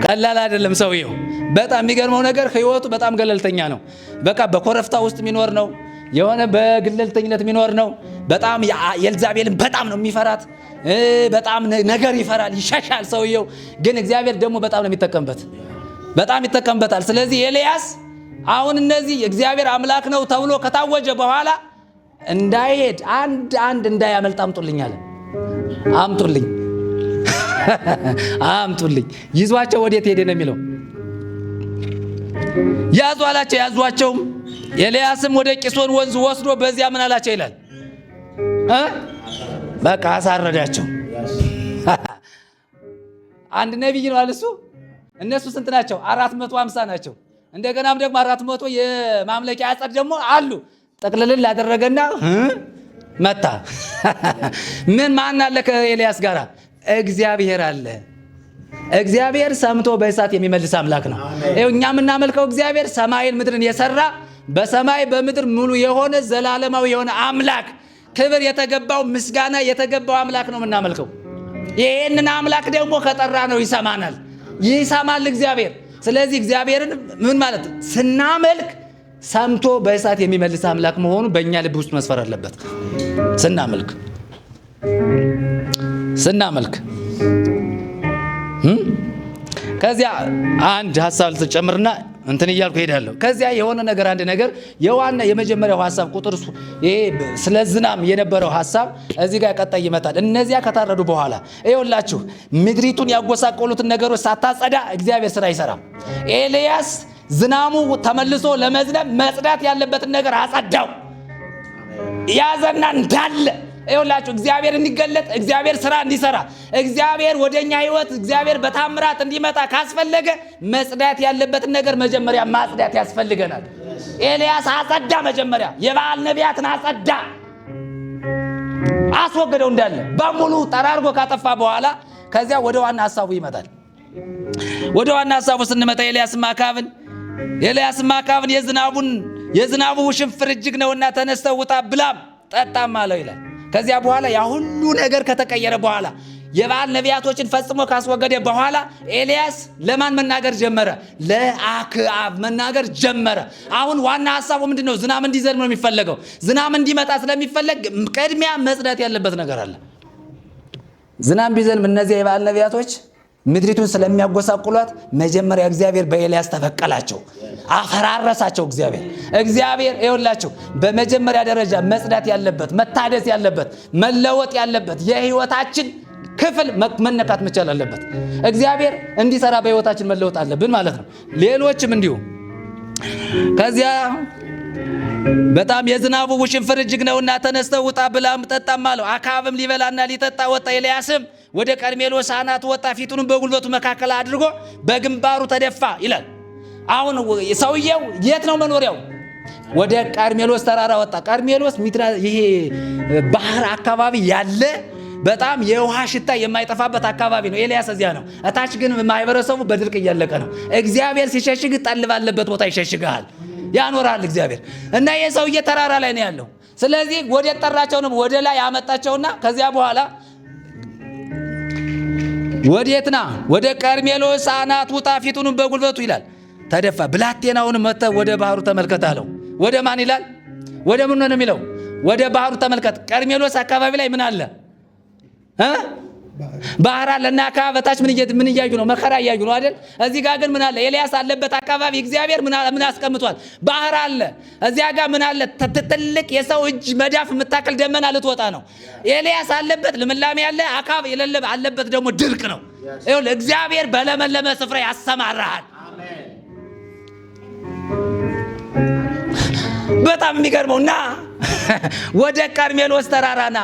ቀላል አይደለም ሰውየው። በጣም የሚገርመው ነገር ህይወቱ በጣም ገለልተኛ ነው። በቃ በኮረፍታ ውስጥ የሚኖር ነው። የሆነ በግለልተኝነት የሚኖር ነው። በጣም የኤልዛቤልን በጣም ነው የሚፈራት። በጣም ነገር ይፈራል፣ ይሸሻል ሰውየው። ግን እግዚአብሔር ደግሞ በጣም ነው የሚጠቀምበት፣ በጣም ይጠቀምበታል። ስለዚህ ኤልያስ አሁን እነዚህ እግዚአብሔር አምላክ ነው ተብሎ ከታወጀ በኋላ እንዳይሄድ አንድ እንዳያመልጥ አምጡልኝ አለ። አምጡልኝ አምጡልኝ። ይዟቸው ወዴት ሄደ ነው የሚለው? ያዙ አላቸው። ያዟቸውም ኤልያስም ወደ ቂሶን ወንዝ ወስዶ በዚያ ምን አላቸው ይላል? በቃ አሳረዳቸው። አንድ ነቢይ ነው አልሱ። እነሱ ስንት ናቸው? 450 ናቸው። እንደገናም ደግሞ 400 የማምለኪያ አጸድ ደግሞ አሉ። ጠቅልል አደረገና መታ። ምን ማን አለ ከኤልያስ ጋር? እግዚአብሔር አለ። እግዚአብሔር ሰምቶ በእሳት የሚመልስ አምላክ ነው። እኛ የምናመልከው እግዚአብሔር ሰማይን ምድርን የሰራ በሰማይ በምድር ሙሉ የሆነ ዘላለማዊ የሆነ አምላክ፣ ክብር የተገባው ምስጋና የተገባው አምላክ ነው የምናመልከው። ይህንን አምላክ ደግሞ ከጠራ ነው ይሰማናል፣ ይሰማል እግዚአብሔር። ስለዚህ እግዚአብሔርን ምን ማለት ስናመልክ ሰምቶ በእሳት የሚመልስ አምላክ መሆኑ በእኛ ልብ ውስጥ መስፈር አለበት። ስናመልክ ከዚያ አንድ ሐሳብ ልጨምርና እንትን እያልኩ ሄዳለሁ። ከዚያ የሆነ ነገር አንድ ነገር የዋና የመጀመሪያው ሐሳብ ቁጥር ይሄ ስለ ዝናም የነበረው ሐሳብ እዚህ ጋር ቀጣይ ይመጣል። እነዚያ ከታረዱ በኋላ ይኸውላችሁ ምድሪቱን ያጎሳቆሉትን ነገሮች ሳታጸዳ እግዚአብሔር ስራ አይሰራም። ኤልያስ ዝናሙ ተመልሶ ለመዝነብ መጽዳት ያለበትን ነገር አጸዳው፣ ያዘና እንዳለ ይኸውላችሁ እግዚአብሔር እንዲገለጥ፣ እግዚአብሔር ስራ እንዲሰራ፣ እግዚአብሔር ወደኛ ህይወት እግዚአብሔር በታምራት እንዲመጣ ካስፈለገ መጽዳት ያለበትን ነገር መጀመሪያ ማጽዳት ያስፈልገናል። ኤልያስ አጸዳ። መጀመሪያ የበዓል ነቢያትን አጸዳ፣ አስወገደው እንዳለ በሙሉ ጠራርጎ ካጠፋ በኋላ ከዚያ ወደ ዋና ሐሳቡ ይመጣል። ወደ ዋና ሐሳቡ ስንመጣ ኤልያስም አክዓብን የዝናቡ ውሽንፍር እጅግ ነውና ተነስተህ ውጣ ብላም ጠጣም አለው ይላል። ከዚያ በኋላ ያ ሁሉ ነገር ከተቀየረ በኋላ የበዓል ነቢያቶችን ፈጽሞ ካስወገደ በኋላ ኤልያስ ለማን መናገር ጀመረ? ለአክዓብ መናገር ጀመረ። አሁን ዋና ሐሳቡ ምንድነው? ዝናብ እንዲዘንብ ነው የሚፈለገው። ዝናብ እንዲመጣ ስለሚፈለግ ቅድሚያ መጽዳት ያለበት ነገር አለ። ዝናብ ቢዘንብ እነዚህ የበዓል ነቢያቶች ምድሪቱን ስለሚያጎሳቁሏት መጀመሪያ እግዚአብሔር በኤልያስ ተበቀላቸው፣ አፈራረሳቸው። እግዚአብሔር ይኸውላችሁ በመጀመሪያ ደረጃ መጽዳት ያለበት፣ መታደስ ያለበት፣ መለወጥ ያለበት የህይወታችን ክፍል መነካት መቻል አለበት። እግዚአብሔር እንዲሰራ በህይወታችን መለወጥ አለብን ማለት ነው። ሌሎችም እንዲሁ ከዚያ በጣም የዝናቡ ውሽንፍር እጅግ ነውና ተነስተህ ውጣ ብላም ጠጣም አለው። አክዓብም ሊበላና ሊጠጣ ወጣ። ኤልያስም ወደ ቀርሜሎስ አናት ወጣ፣ ፊቱንም በጉልበቱ መካከል አድርጎ በግንባሩ ተደፋ ይላል። አሁን ሰውየው የት ነው መኖሪያው? ወደ ቀርሜሎስ ተራራ ወጣ። ቀርሜሎስ ይሄ ባህር አካባቢ ያለ በጣም የውሃ ሽታ የማይጠፋበት አካባቢ ነው። ኤልያስ እዚያ ነው። እታች ግን ማህበረሰቡ በድርቅ እያለቀ ነው። እግዚአብሔር ሲሸሽግ ጠል ባለበት ቦታ ይሸሽግሃል፣ ያኖራል እግዚአብሔር። እና ይህ ሰውዬ ተራራ ላይ ነው ያለው። ስለዚህ ወደ ጠራቸው ነው ወደ ላይ ያመጣቸውና ከዚያ በኋላ ወዴትና ወደ ቀርሜሎስ አናት ውጣ፣ ፊቱንም በጉልበቱ ይላል ተደፋ። ብላቴናውን መጥተህ ወደ ባህሩ ተመልከት አለው። ወደ ማን ይላል? ወደ ምን ነው የሚለው? ወደ ባህሩ ተመልከት። ቀርሜሎስ አካባቢ ላይ ምን አለ? ባህር አለና ከበታች ምን እያዩ ነው? መከራ እያዩ ነው አይደል? እዚህ ጋር ግን ምን አለ? ኤልያስ አለበት አካባቢ እግዚአብሔር ምን አስቀምጧል? ባህር አለ። እዚያ ጋር ምን አለ? ትልቅ የሰው እጅ መዳፍ የምታክል ደመና ልትወጣ ነው። ኤልያስ አለበት ልምላሜ አለ፣ አካብ የሌለ አለበት ደግሞ ድርቅ ነው። ይኸውልህ እግዚአብሔር በለመለመ ስፍራ ያሰማራሃል። በጣም የሚገርመውና ወደ ቀርሜሎስ ተራራና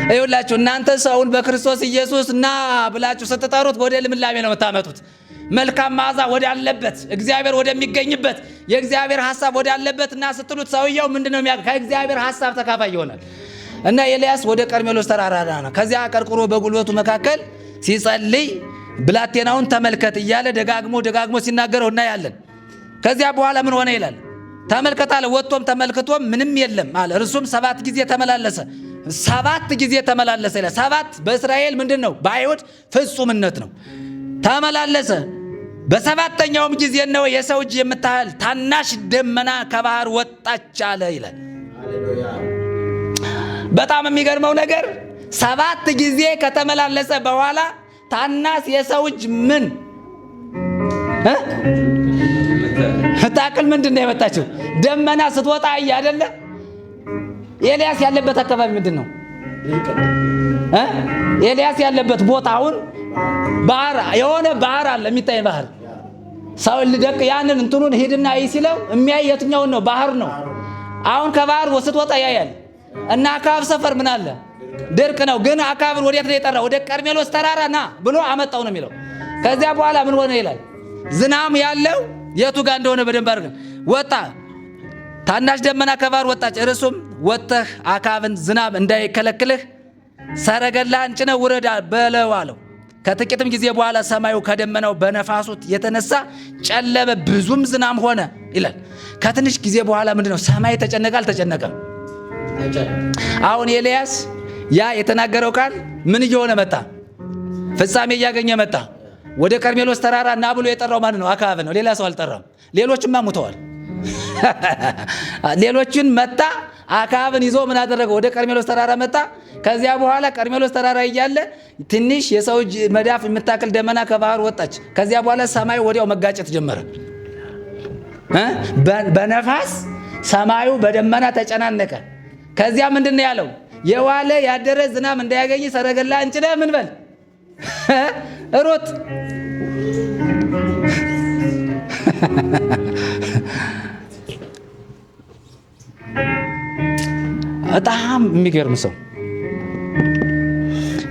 ይኸውላችሁ እናንተ ሰውን በክርስቶስ ኢየሱስ ና ብላችሁ ስትጠሩት ወደ ልምላሜ ነው የምታመጡት። መልካም መዓዛ ወዳለበት እግዚአብሔር ወደሚገኝበት የእግዚአብሔር ሐሳብ ወዳለበት እና ስትሉት ሰውየው ምንድነው ከእግዚአብሔር ሐሳብ ተካፋይ ይሆናል። እና ኤልያስ ወደ ቀርሜሎስ ተራራ ነው። ከዚያ አቀርቅሮ በጉልበቱ መካከል ሲጸልይ ብላቴናውን ተመልከት እያለ ደጋግሞ ሲናገረው እናያለን። ከዚያ በኋላ ምን ሆነ ይላል? ተመልከት አለ። ወጥቶም ተመልክቶም ምንም የለም አለ። እርሱም 7 ጊዜ ተመላለሰ። 7 ጊዜ ተመላለሰ ይላል። 7 በእስራኤል ምንድን ነው? በአይሁድ ፍጹምነት ነው። ተመላለሰ። በሰባተኛውም ጊዜ ነው የሰው እጅ የምታህል ታናሽ ደመና ከባህር ወጣች አለ ይላል። በጣም የሚገርመው ነገር 7 ጊዜ ከተመላለሰ በኋላ ታናሽ የሰው እጅ ምን ታቅል ምንድን ነው የመጣችው? ደመና ስትወጣ አይደለ? ኤልያስ ያለበት አካባቢ ምንድን ነው? ኤልያስ ያለበት ቦታውን ባህር የሆነ ባህር አለ፣ የሚታይ ባህር። ሰው ልደቅ ያንን እንትኑን ሄድና አይ ሲለው የሚያይ የትኛውን ነው? ባህር ነው። አሁን ከባህር ስትወጣ ያያል። እና አካብ ሰፈር ምን አለ? ድርቅ ነው። ግን አካብን ወዴት ነው የጠራው? ወደ ቀርሜሎስ ተራራ ና ብሎ አመጣው ነው የሚለው። ከዚያ በኋላ ምን ሆነ ይላል? ዝናም ያለው የቱ ጋር እንደሆነ በደንብ አድርገን ወጣ። ታናሽ ደመና ከባህር ወጣች። እርሱም ወጥተህ አካብን ዝናብ እንዳይከለክልህ ሰረገላህን ጭነህ ውረድ በለው አለው። ከጥቂትም ጊዜ በኋላ ሰማዩ ከደመናው በነፋሱት የተነሳ ጨለመ፣ ብዙም ዝናም ሆነ ይላል። ከትንሽ ጊዜ በኋላ ምንድነው? ሰማይ ተጨነቀ አልተጨነቀም? አሁን ኤልያስ ያ የተናገረው ቃል ምን እየሆነ መጣ? ፍጻሜ እያገኘ መጣ። ወደ ቀርሜሎስ ተራራ እና ብሎ የጠራው ማን ነው? አካብ ነው። ሌላ ሰው አልጠራም። ሌሎችማ ሙተዋል። ሌሎችን መጣ። አካብን ይዞ ምን አደረገ? ወደ ቀርሜሎስ ተራራ መጣ። ከዚያ በኋላ ቀርሜሎስ ተራራ እያለ ትንሽ የሰው እጅ መዳፍ የምታክል ደመና ከባህር ወጣች። ከዚያ በኋላ ሰማዩ ወዲያው መጋጨት ጀመረ። በነፋስ ሰማዩ በደመና ተጨናነቀ። ከዚያ ምንድን ነው ያለው? የዋለ ያደረ ዝናብ እንዳያገኝ ሰረገላህን ጭነህ ምን በል ሮጥ። በጣም የሚገርም ሰው።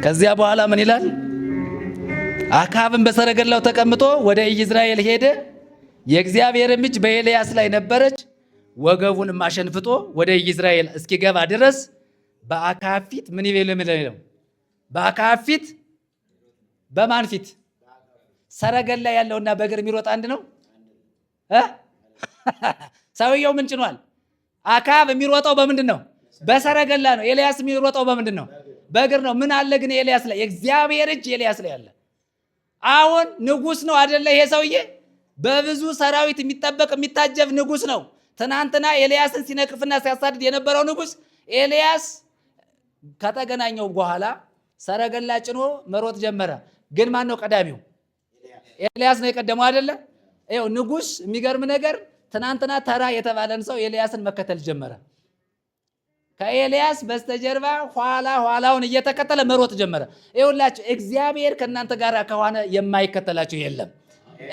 ከዚያ በኋላ ምን ይላል? አካብን በሰረገላው ተቀምጦ ወደ ኢይዝራኤል ሄደ። የእግዚአብሔርም እጅ በኤልያስ ላይ ነበረች። ወገቡንም አሸንፍጦ ወደ ኢይዝራኤል እስኪገባ ድረስ በአካብ ፊት ምን ይለው? በአካብ ፊት በማን ፊት? ሰረገላ ያለውና በእግር የሚሮጥ አንድ ነው። ሰውየው ምን ጭኗል? አካብ የሚሮጠው በምንድን ነው? በሰረገላ ነው። ኤልያስ የሚሮጠው በምንድን ነው? በእግር ነው። ምን አለ ግን ኤልያስ ላይ? የእግዚአብሔር እጅ ኤልያስ ላይ አለ። አሁን ንጉሥ ነው አይደለ? ይሄ ሰውዬ በብዙ ሰራዊት የሚጠበቅ የሚታጀብ ንጉሥ ነው። ትናንትና ኤልያስን ሲነቅፍና ሲያሳድድ የነበረው ንጉሥ ኤልያስ ከተገናኘው በኋላ ሰረገላ ጭኖ መሮጥ ጀመረ። ግን ማን ነው ቀዳሚው? ኤልያስ ነው የቀደመው አይደለ? ይኸው ንጉሥ የሚገርም ነገር ትናንትና ተራ የተባለን ሰው ኤልያስን መከተል ጀመረ። ከኤልያስ በስተጀርባ ኋላውን እየተከተለ መሮጥ ጀመረ። ይኸውላችሁ እግዚአብሔር ከእናንተ ጋር ከሆነ የማይከተላችሁ የለም።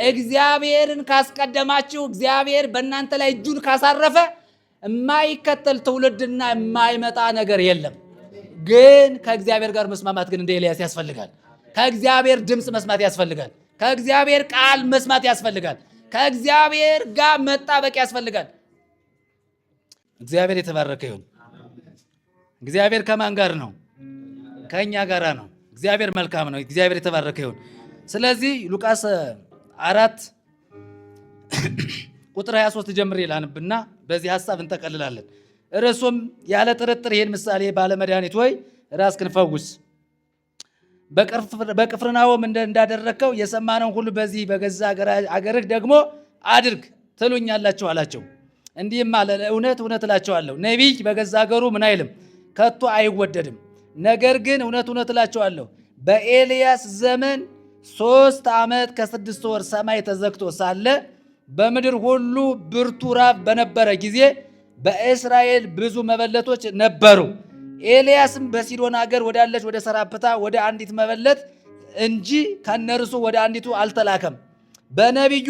እግዚአብሔርን ካስቀደማችሁ፣ እግዚአብሔር በእናንተ ላይ እጁን ካሳረፈ የማይከተል ትውልድና የማይመጣ ነገር የለም። ግን ከእግዚአብሔር ጋር መስማማት ግን እንደ ኤልያስ ያስፈልጋል። ከእግዚአብሔር ድምፅ መስማት ያስፈልጋል። ከእግዚአብሔር ቃል መስማት ያስፈልጋል። ከእግዚአብሔር ጋር መጣበቅ ያስፈልጋል። እግዚአብሔር የተባረከ ይሁን። እግዚአብሔር ከማን ጋር ነው? ከእኛ ጋር ነው። እግዚአብሔር መልካም ነው። እግዚአብሔር የተባረከ ይሁን። ስለዚህ ሉቃስ 4 ቁጥር 23 ጀምሬ ላንብና በዚህ ሐሳብ እንጠቀልላለን። እርሱም ያለ ጥርጥር ይህን ምሳሌ ባለመድኃኒት ሆይ ራስህን ፈውስ፣ በቅፍርናሆም እንዳደረግከው የሰማነውን ሁሉ በዚህ በገዛ አገርህ ደግሞ አድርግ ትሉኛላችሁ አላቸው። እንዲህም አለ፣ እውነት እውነት እላችኋለሁ ነቢይ በገዛ አገሩ ምን አይልም ከቶ አይወደድም። ነገር ግን እውነት እውነት እላችኋለሁ በኤልያስ ዘመን 3 ዓመት ከ6 ወር ሰማይ ተዘግቶ ሳለ በምድር ሁሉ ብርቱ ራብ በነበረ ጊዜ በእስራኤል ብዙ መበለቶች ነበሩ። ኤልያስም በሲዶን አገር ወዳለች ወደ ሰራፕታ ወደ አንዲት መበለት እንጂ ከነርሱ ወደ አንዲቱ አልተላከም። በነቢዩ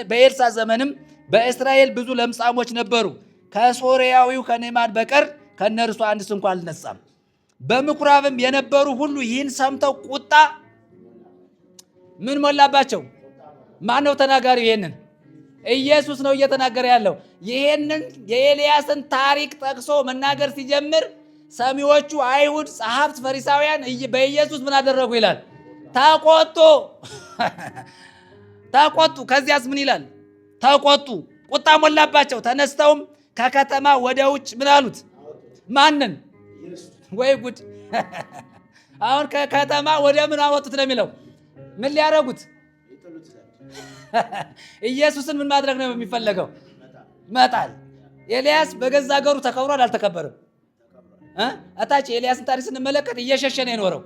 በኤልሳ ዘመንም በእስራኤል ብዙ ለምጻሞች ነበሩ። ከሶርያዊው ከኔማን በቀር ከነርሱ አንድስ እንኳ አልነጻም። በምኩራብም የነበሩ ሁሉ ይህን ሰምተው ቁጣ ምን ሞላባቸው? ማን ነው ተናጋሪው? ይሄንን ኢየሱስ ነው እየተናገረ ያለው። ይሄንን የኤልያስን ታሪክ ጠቅሶ መናገር ሲጀምር ሰሚዎቹ አይሁድ፣ ጸሐፍት፣ ፈሪሳውያን በኢየሱስ ምን አደረጉ ይላል? ተቆጡ። ተቆጡ። ከዚያስ ምን ይላል? ተቆጡ፣ ቁጣ ሞላባቸው። ተነስተውም ከከተማ ወደ ውጭ ምን አሉት? ማንን? ወይ ጉድ! አሁን ከከተማ ወደ ምን አወጡት ነው የሚለው? ምን ሊያደርጉት? ኢየሱስን ምን ማድረግ ነው የሚፈለገው? መጣል። ኤልያስ በገዛ ሀገሩ ተከብሯል አልተከበረም? እታች የኤልያስን ታሪክ ስንመለከት እየሸሸ ነው የኖረው።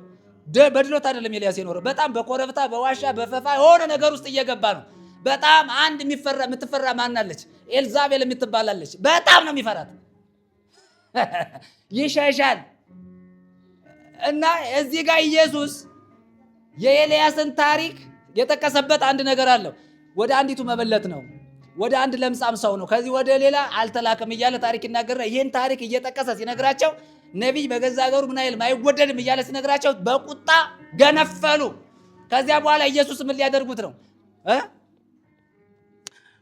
በድሎት አይደለም ኤልያስ የኖረው። በጣም በኮረብታ በዋሻ በፈፋ የሆነ ነገር ውስጥ እየገባ ነው። በጣም አንድ የምትፈራ ማናለች? ኤልዛቤል የምትባላለች። በጣም ነው የሚፈራት። ይሸሻል። እና እዚህ ጋር ኢየሱስ የኤልያስን ታሪክ የጠቀሰበት አንድ ነገር አለው። ወደ አንዲቱ መበለት ነው፣ ወደ አንድ ለምጻም ሰው ነው፣ ከዚህ ወደ ሌላ አልተላከም እያለ ታሪክ ይናገርና ይህን ታሪክ እየጠቀሰ ሲነግራቸው ነቢይ በገዛ ሀገሩ ምን አይልም አይወደድም እያለ ሲነግራቸው በቁጣ ገነፈሉ። ከዚያ በኋላ ኢየሱስ ምን ሊያደርጉት ነው?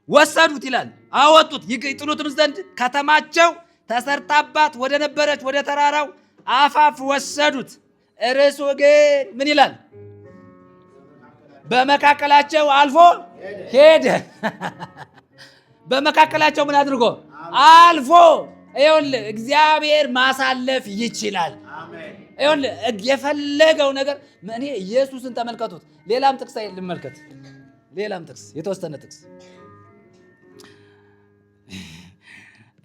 ወሰዱት ይላል። አወጡት፣ ይጥሉትም ዘንድ ከተማቸው ተሰርታባት ወደ ነበረች ወደ ተራራው አፋፍ ወሰዱት። እርሱ ግን ምን ይላል? በመካከላቸው አልፎ ሄደ። በመካከላቸው ምን አድርጎ? አልፎ። ይኸውልህ እግዚአብሔር ማሳለፍ ይችላል። ይኸውልህ የፈለገው ነገር እኔ ኢየሱስን ተመልከቱት። ሌላም ጥቅስ ልመልከት። ሌላም ጥቅስ የተወሰነ ጥቅስ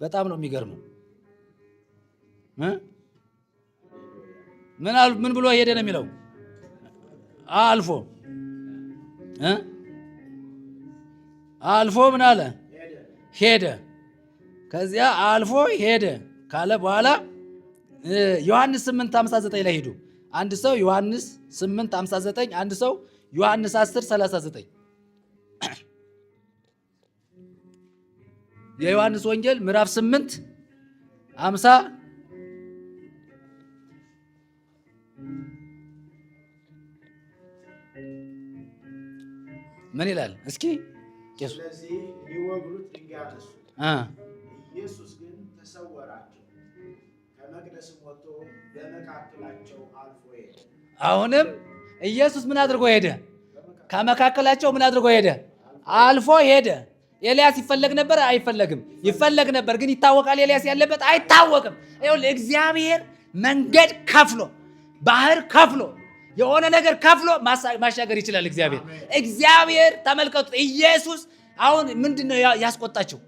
በጣም ነው የሚገርመው። ምን ብሎ ሄደ ነው የሚለው? አልፎ አልፎ ምን አለ? ሄደ። ከዚያ አልፎ ሄደ ካለ በኋላ ዮሐንስ 8:59 ላይ ሄዱ። አንድ ሰው ዮሐንስ 8:59፣ አንድ ሰው ዮሐንስ 10:39። የዮሐንስ ወንጌል ምዕራፍ 8:50 ምን ይላል? እስኪ ቄሱ ስለዚህ ሊወግሩት ድንጋይ አነሱ። ኢየሱስ ግን ተሰወራቸው፣ ከመቅደስም ወጥቶ በመካከላቸው አልፎ ሄደ። አሁንም ኢየሱስ ምን አድርጎ ሄደ? ከመካከላቸው ምን አድርጎ ሄደ? አልፎ ሄደ። ኤልያስ ይፈለግ ነበር አይፈለግም? ይፈለግ ነበር። ግን ይታወቃል ኤልያስ ያለበት? አይታወቅም። ይኸውልህ እግዚአብሔር መንገድ ከፍሎ ባህር ከፍሎ የሆነ ነገር ከፍሎ ማሻገር ይችላል። እግዚአብሔር ተመልከቱት። ኢየሱስ አሁን ምንድነው ያስቆጣቸው?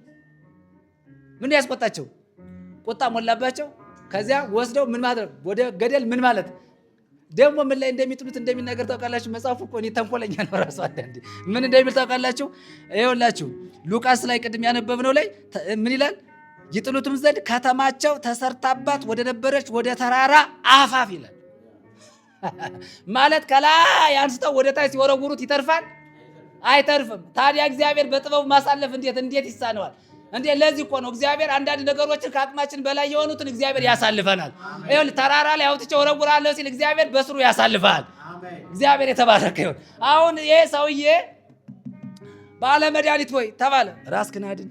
ምን ያስቆጣቸው? ቁጣ ሞላባቸው። ከዚያ ወስደው ምን ማድረግ? ወደ ገደል ምን ማለት ደግሞ ምን ላይ እንደሚጥሉት እንደሚናገር ታውቃላችሁ? መጽሐፉ እኮ እኔ ተንኮለኛ ነው ራሱ። አንዳንዴ ምን እንደሚል ታውቃላችሁ? ይኸውላችሁ ሉቃስ ላይ ቅድም ያነበብነው ላይ ምን ይላል? ይጥሉትም ዘንድ ከተማቸው ተሰርታባት ወደ ነበረች ወደ ተራራ አፋፍ ይላል። ማለት ከላይ አንስተው ወደ ታች ሲወረውሩት ይተርፋል? አይተርፍም። ታዲያ እግዚአብሔር በጥበቡ ማሳለፍ እንዴት ይሳነዋል? ለዚህ እኮ ነው እግዚአብሔር አንዳንድ ነገሮችን ከአቅማችን በላይ የሆኑትን እግዚአብሔር ያሳልፈናል። ይኸውልህ ተራራ ላይ አውጥቼ ወረውራለሁ ሲል እግዚአብሔር በስሩ ያሳልፋል። እግዚአብሔር የተባረከ ይሁን። አሁን ይሄ ሰውዬ ባለመድኃኒት ሆይ ተባለ። ራስህን አድን።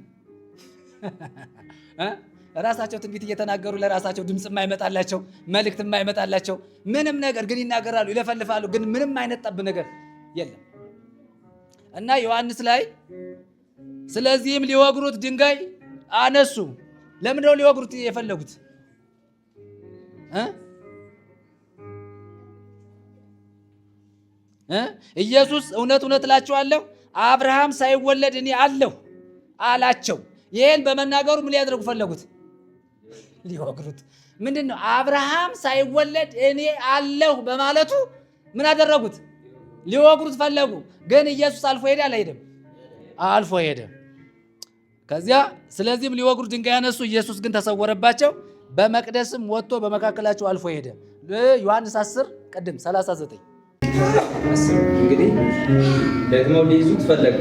ራሳቸው ትንቢት እየተናገሩ ለራሳቸው ድምፅ የማይመጣላቸው መልእክት የማይመጣላቸው ምንም ነገር ግን ይናገራሉ፣ ይለፈልፋሉ፣ ግን ምንም አይነት ጠብ ነገር የለም። እና ዮሐንስ ላይ ስለዚህም ሊወግሩት ድንጋይ አነሱ። ለምንድነው ሊወግሩት የፈለጉት? ኢየሱስ እውነት እውነት እላችኋለሁ አብርሃም ሳይወለድ እኔ አለሁ አላቸው። ይሄን በመናገሩ ምን ሊያደርጉ ፈለጉት? ሊወግሩት። ምንድነው? አብርሃም ሳይወለድ እኔ አለሁ በማለቱ ምን አደረጉት? ሊወግሩት ፈለጉ። ግን ኢየሱስ አልፎ ሄደ አልሄደም? አልፎ ሄደ። ከዚያ ስለዚህም ሊወግሩት ድንጋይ ያነሱ። ኢየሱስ ግን ተሰወረባቸው። በመቅደስም ወጥቶ በመካከላቸው አልፎ ሄደ። ዮሐንስ 10 ቅድም 39 እንግዲህ ደግሞ ሊይዙት ፈለጉ፣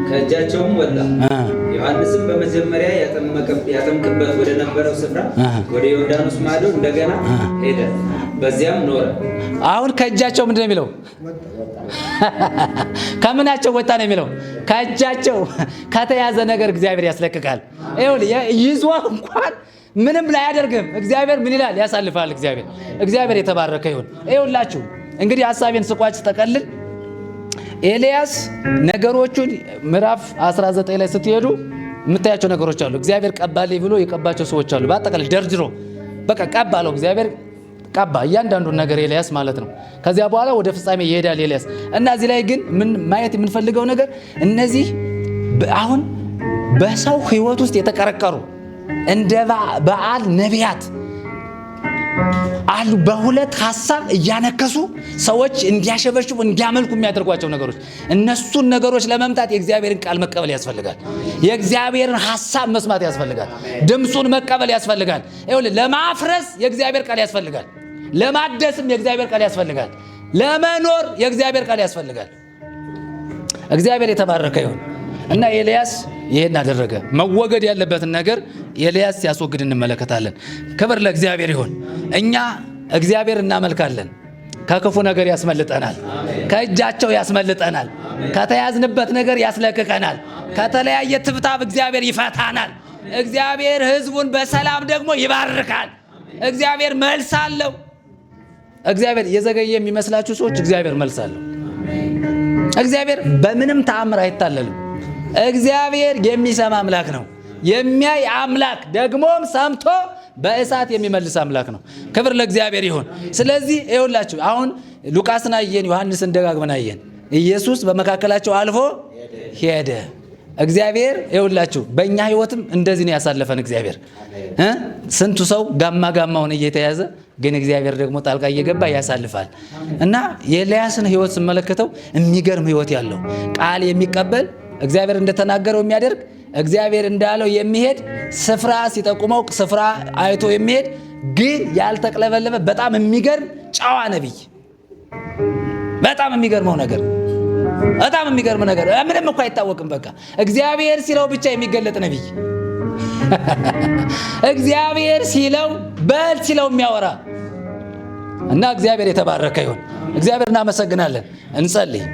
ከእጃቸውም ወጣ። ዮሐንስም በመጀመሪያ ያጠምቅበት ወደ ነበረው ስፍራ ወደ ዮርዳኖስ ማዶ እንደገና ሄደ፣ በዚያም ኖረ። አሁን ከእጃቸው ምንድን ነው የሚለው? ከምናቸው ወጣ ነው የሚለው? ከእጃቸው ከተያዘ ነገር እግዚአብሔር ያስለቅቃል። ይዞ እንኳን ምንም ላይ አያደርግም። እግዚአብሔር ምን ይላል? ያሳልፋል። እግዚአብሔር የተባረከ ይሁን። ይኸውላችሁ እንግዲህ ሐሳቤን ስቋጭ ተቀልል ኤልያስ ነገሮቹን ምዕራፍ 19 ላይ ስትሄዱ የምታያቸው ነገሮች አሉ። እግዚአብሔር ቀባልኝ ብሎ የቀባቸው ሰዎች አሉ። በአጠቃላይ ደርድሮ በቃ ቀባለው እግዚአብሔር ቀባ እያንዳንዱን ነገር ኤልያስ ማለት ነው። ከዚያ በኋላ ወደ ፍጻሜ ይሄዳል ኤልያስ እና እዚህ ላይ ግን ምን ማየት የምንፈልገው ነገር እነዚህ አሁን በሰው ሕይወት ውስጥ የተቀረቀሩ እንደ በዓል ነቢያት አሉ። በሁለት ሐሳብ እያነከሱ ሰዎች እንዲያሸበሽቡ እንዲያመልኩ የሚያደርጓቸው ነገሮች፣ እነሱን ነገሮች ለመምታት የእግዚአብሔርን ቃል መቀበል ያስፈልጋል። የእግዚአብሔርን ሐሳብ መስማት ያስፈልጋል። ድምፁን መቀበል ያስፈልጋል። ይኸውልህ ለማፍረስ የእግዚአብሔር ቃል ያስፈልጋል። ለማደስም የእግዚአብሔር ቃል ያስፈልጋል። ለመኖር የእግዚአብሔር ቃል ያስፈልጋል። እግዚአብሔር የተባረከ ይሁን እና ኤልያስ ይሄን አደረገ። መወገድ ያለበትን ነገር ኤልያስ ሲያስወግድ እንመለከታለን። ክብር ለእግዚአብሔር ይሁን። እኛ እግዚአብሔር እናመልካለን። ከክፉ ነገር ያስመልጠናል። ከእጃቸው ያስመልጠናል። ከተያዝንበት ነገር ያስለቅቀናል። ከተለያየ ትብታብ እግዚአብሔር ይፈታናል። እግዚአብሔር ሕዝቡን በሰላም ደግሞ ይባርካል። እግዚአብሔር መልስ አለው። እግዚአብሔር የዘገየ የሚመስላችሁ ሰዎች እግዚአብሔር መልስ አለው። እግዚአብሔር በምንም ተአምር አይታለልም። እግዚአብሔር የሚሰማ አምላክ ነው። የሚያይ አምላክ ደግሞም ሰምቶ በእሳት የሚመልስ አምላክ ነው። ክብር ለእግዚአብሔር ይሁን። ስለዚህ ይኸውላችሁ አሁን ሉቃስን አየን፣ ዮሐንስን ደጋግመን አየን። ኢየሱስ በመካከላቸው አልፎ ሄደ። እግዚአብሔር ይኸውላችሁ በእኛ ህይወትም እንደዚህ ነው ያሳለፈን። እግዚአብሔር ስንቱ ሰው ጋማውን እየተያዘ ግን እግዚአብሔር ደግሞ ጣልቃ እየገባ ያሳልፋል። እና የኤልያስን ህይወት ስመለከተው የሚገርም ህይወት ያለው ቃል የሚቀበል እግዚአብሔር እንደተናገረው የሚያደርግ እግዚአብሔር እንዳለው የሚሄድ ስፍራ ሲጠቁመው ስፍራ አይቶ የሚሄድ ግን ያልተቅለበለበ በጣም የሚገርም ጨዋ ነብይ። በጣም የሚገርመው ነገር ምንም እኮ አይታወቅም። በቃ እግዚአብሔር ሲለው ብቻ የሚገለጥ ነብይ። እግዚአብሔር ሲለው በል ሲለው የሚያወራ እና እግዚአብሔር የተባረከ ይሁን። እግዚአብሔር እናመሰግናለን። እንጸልይ።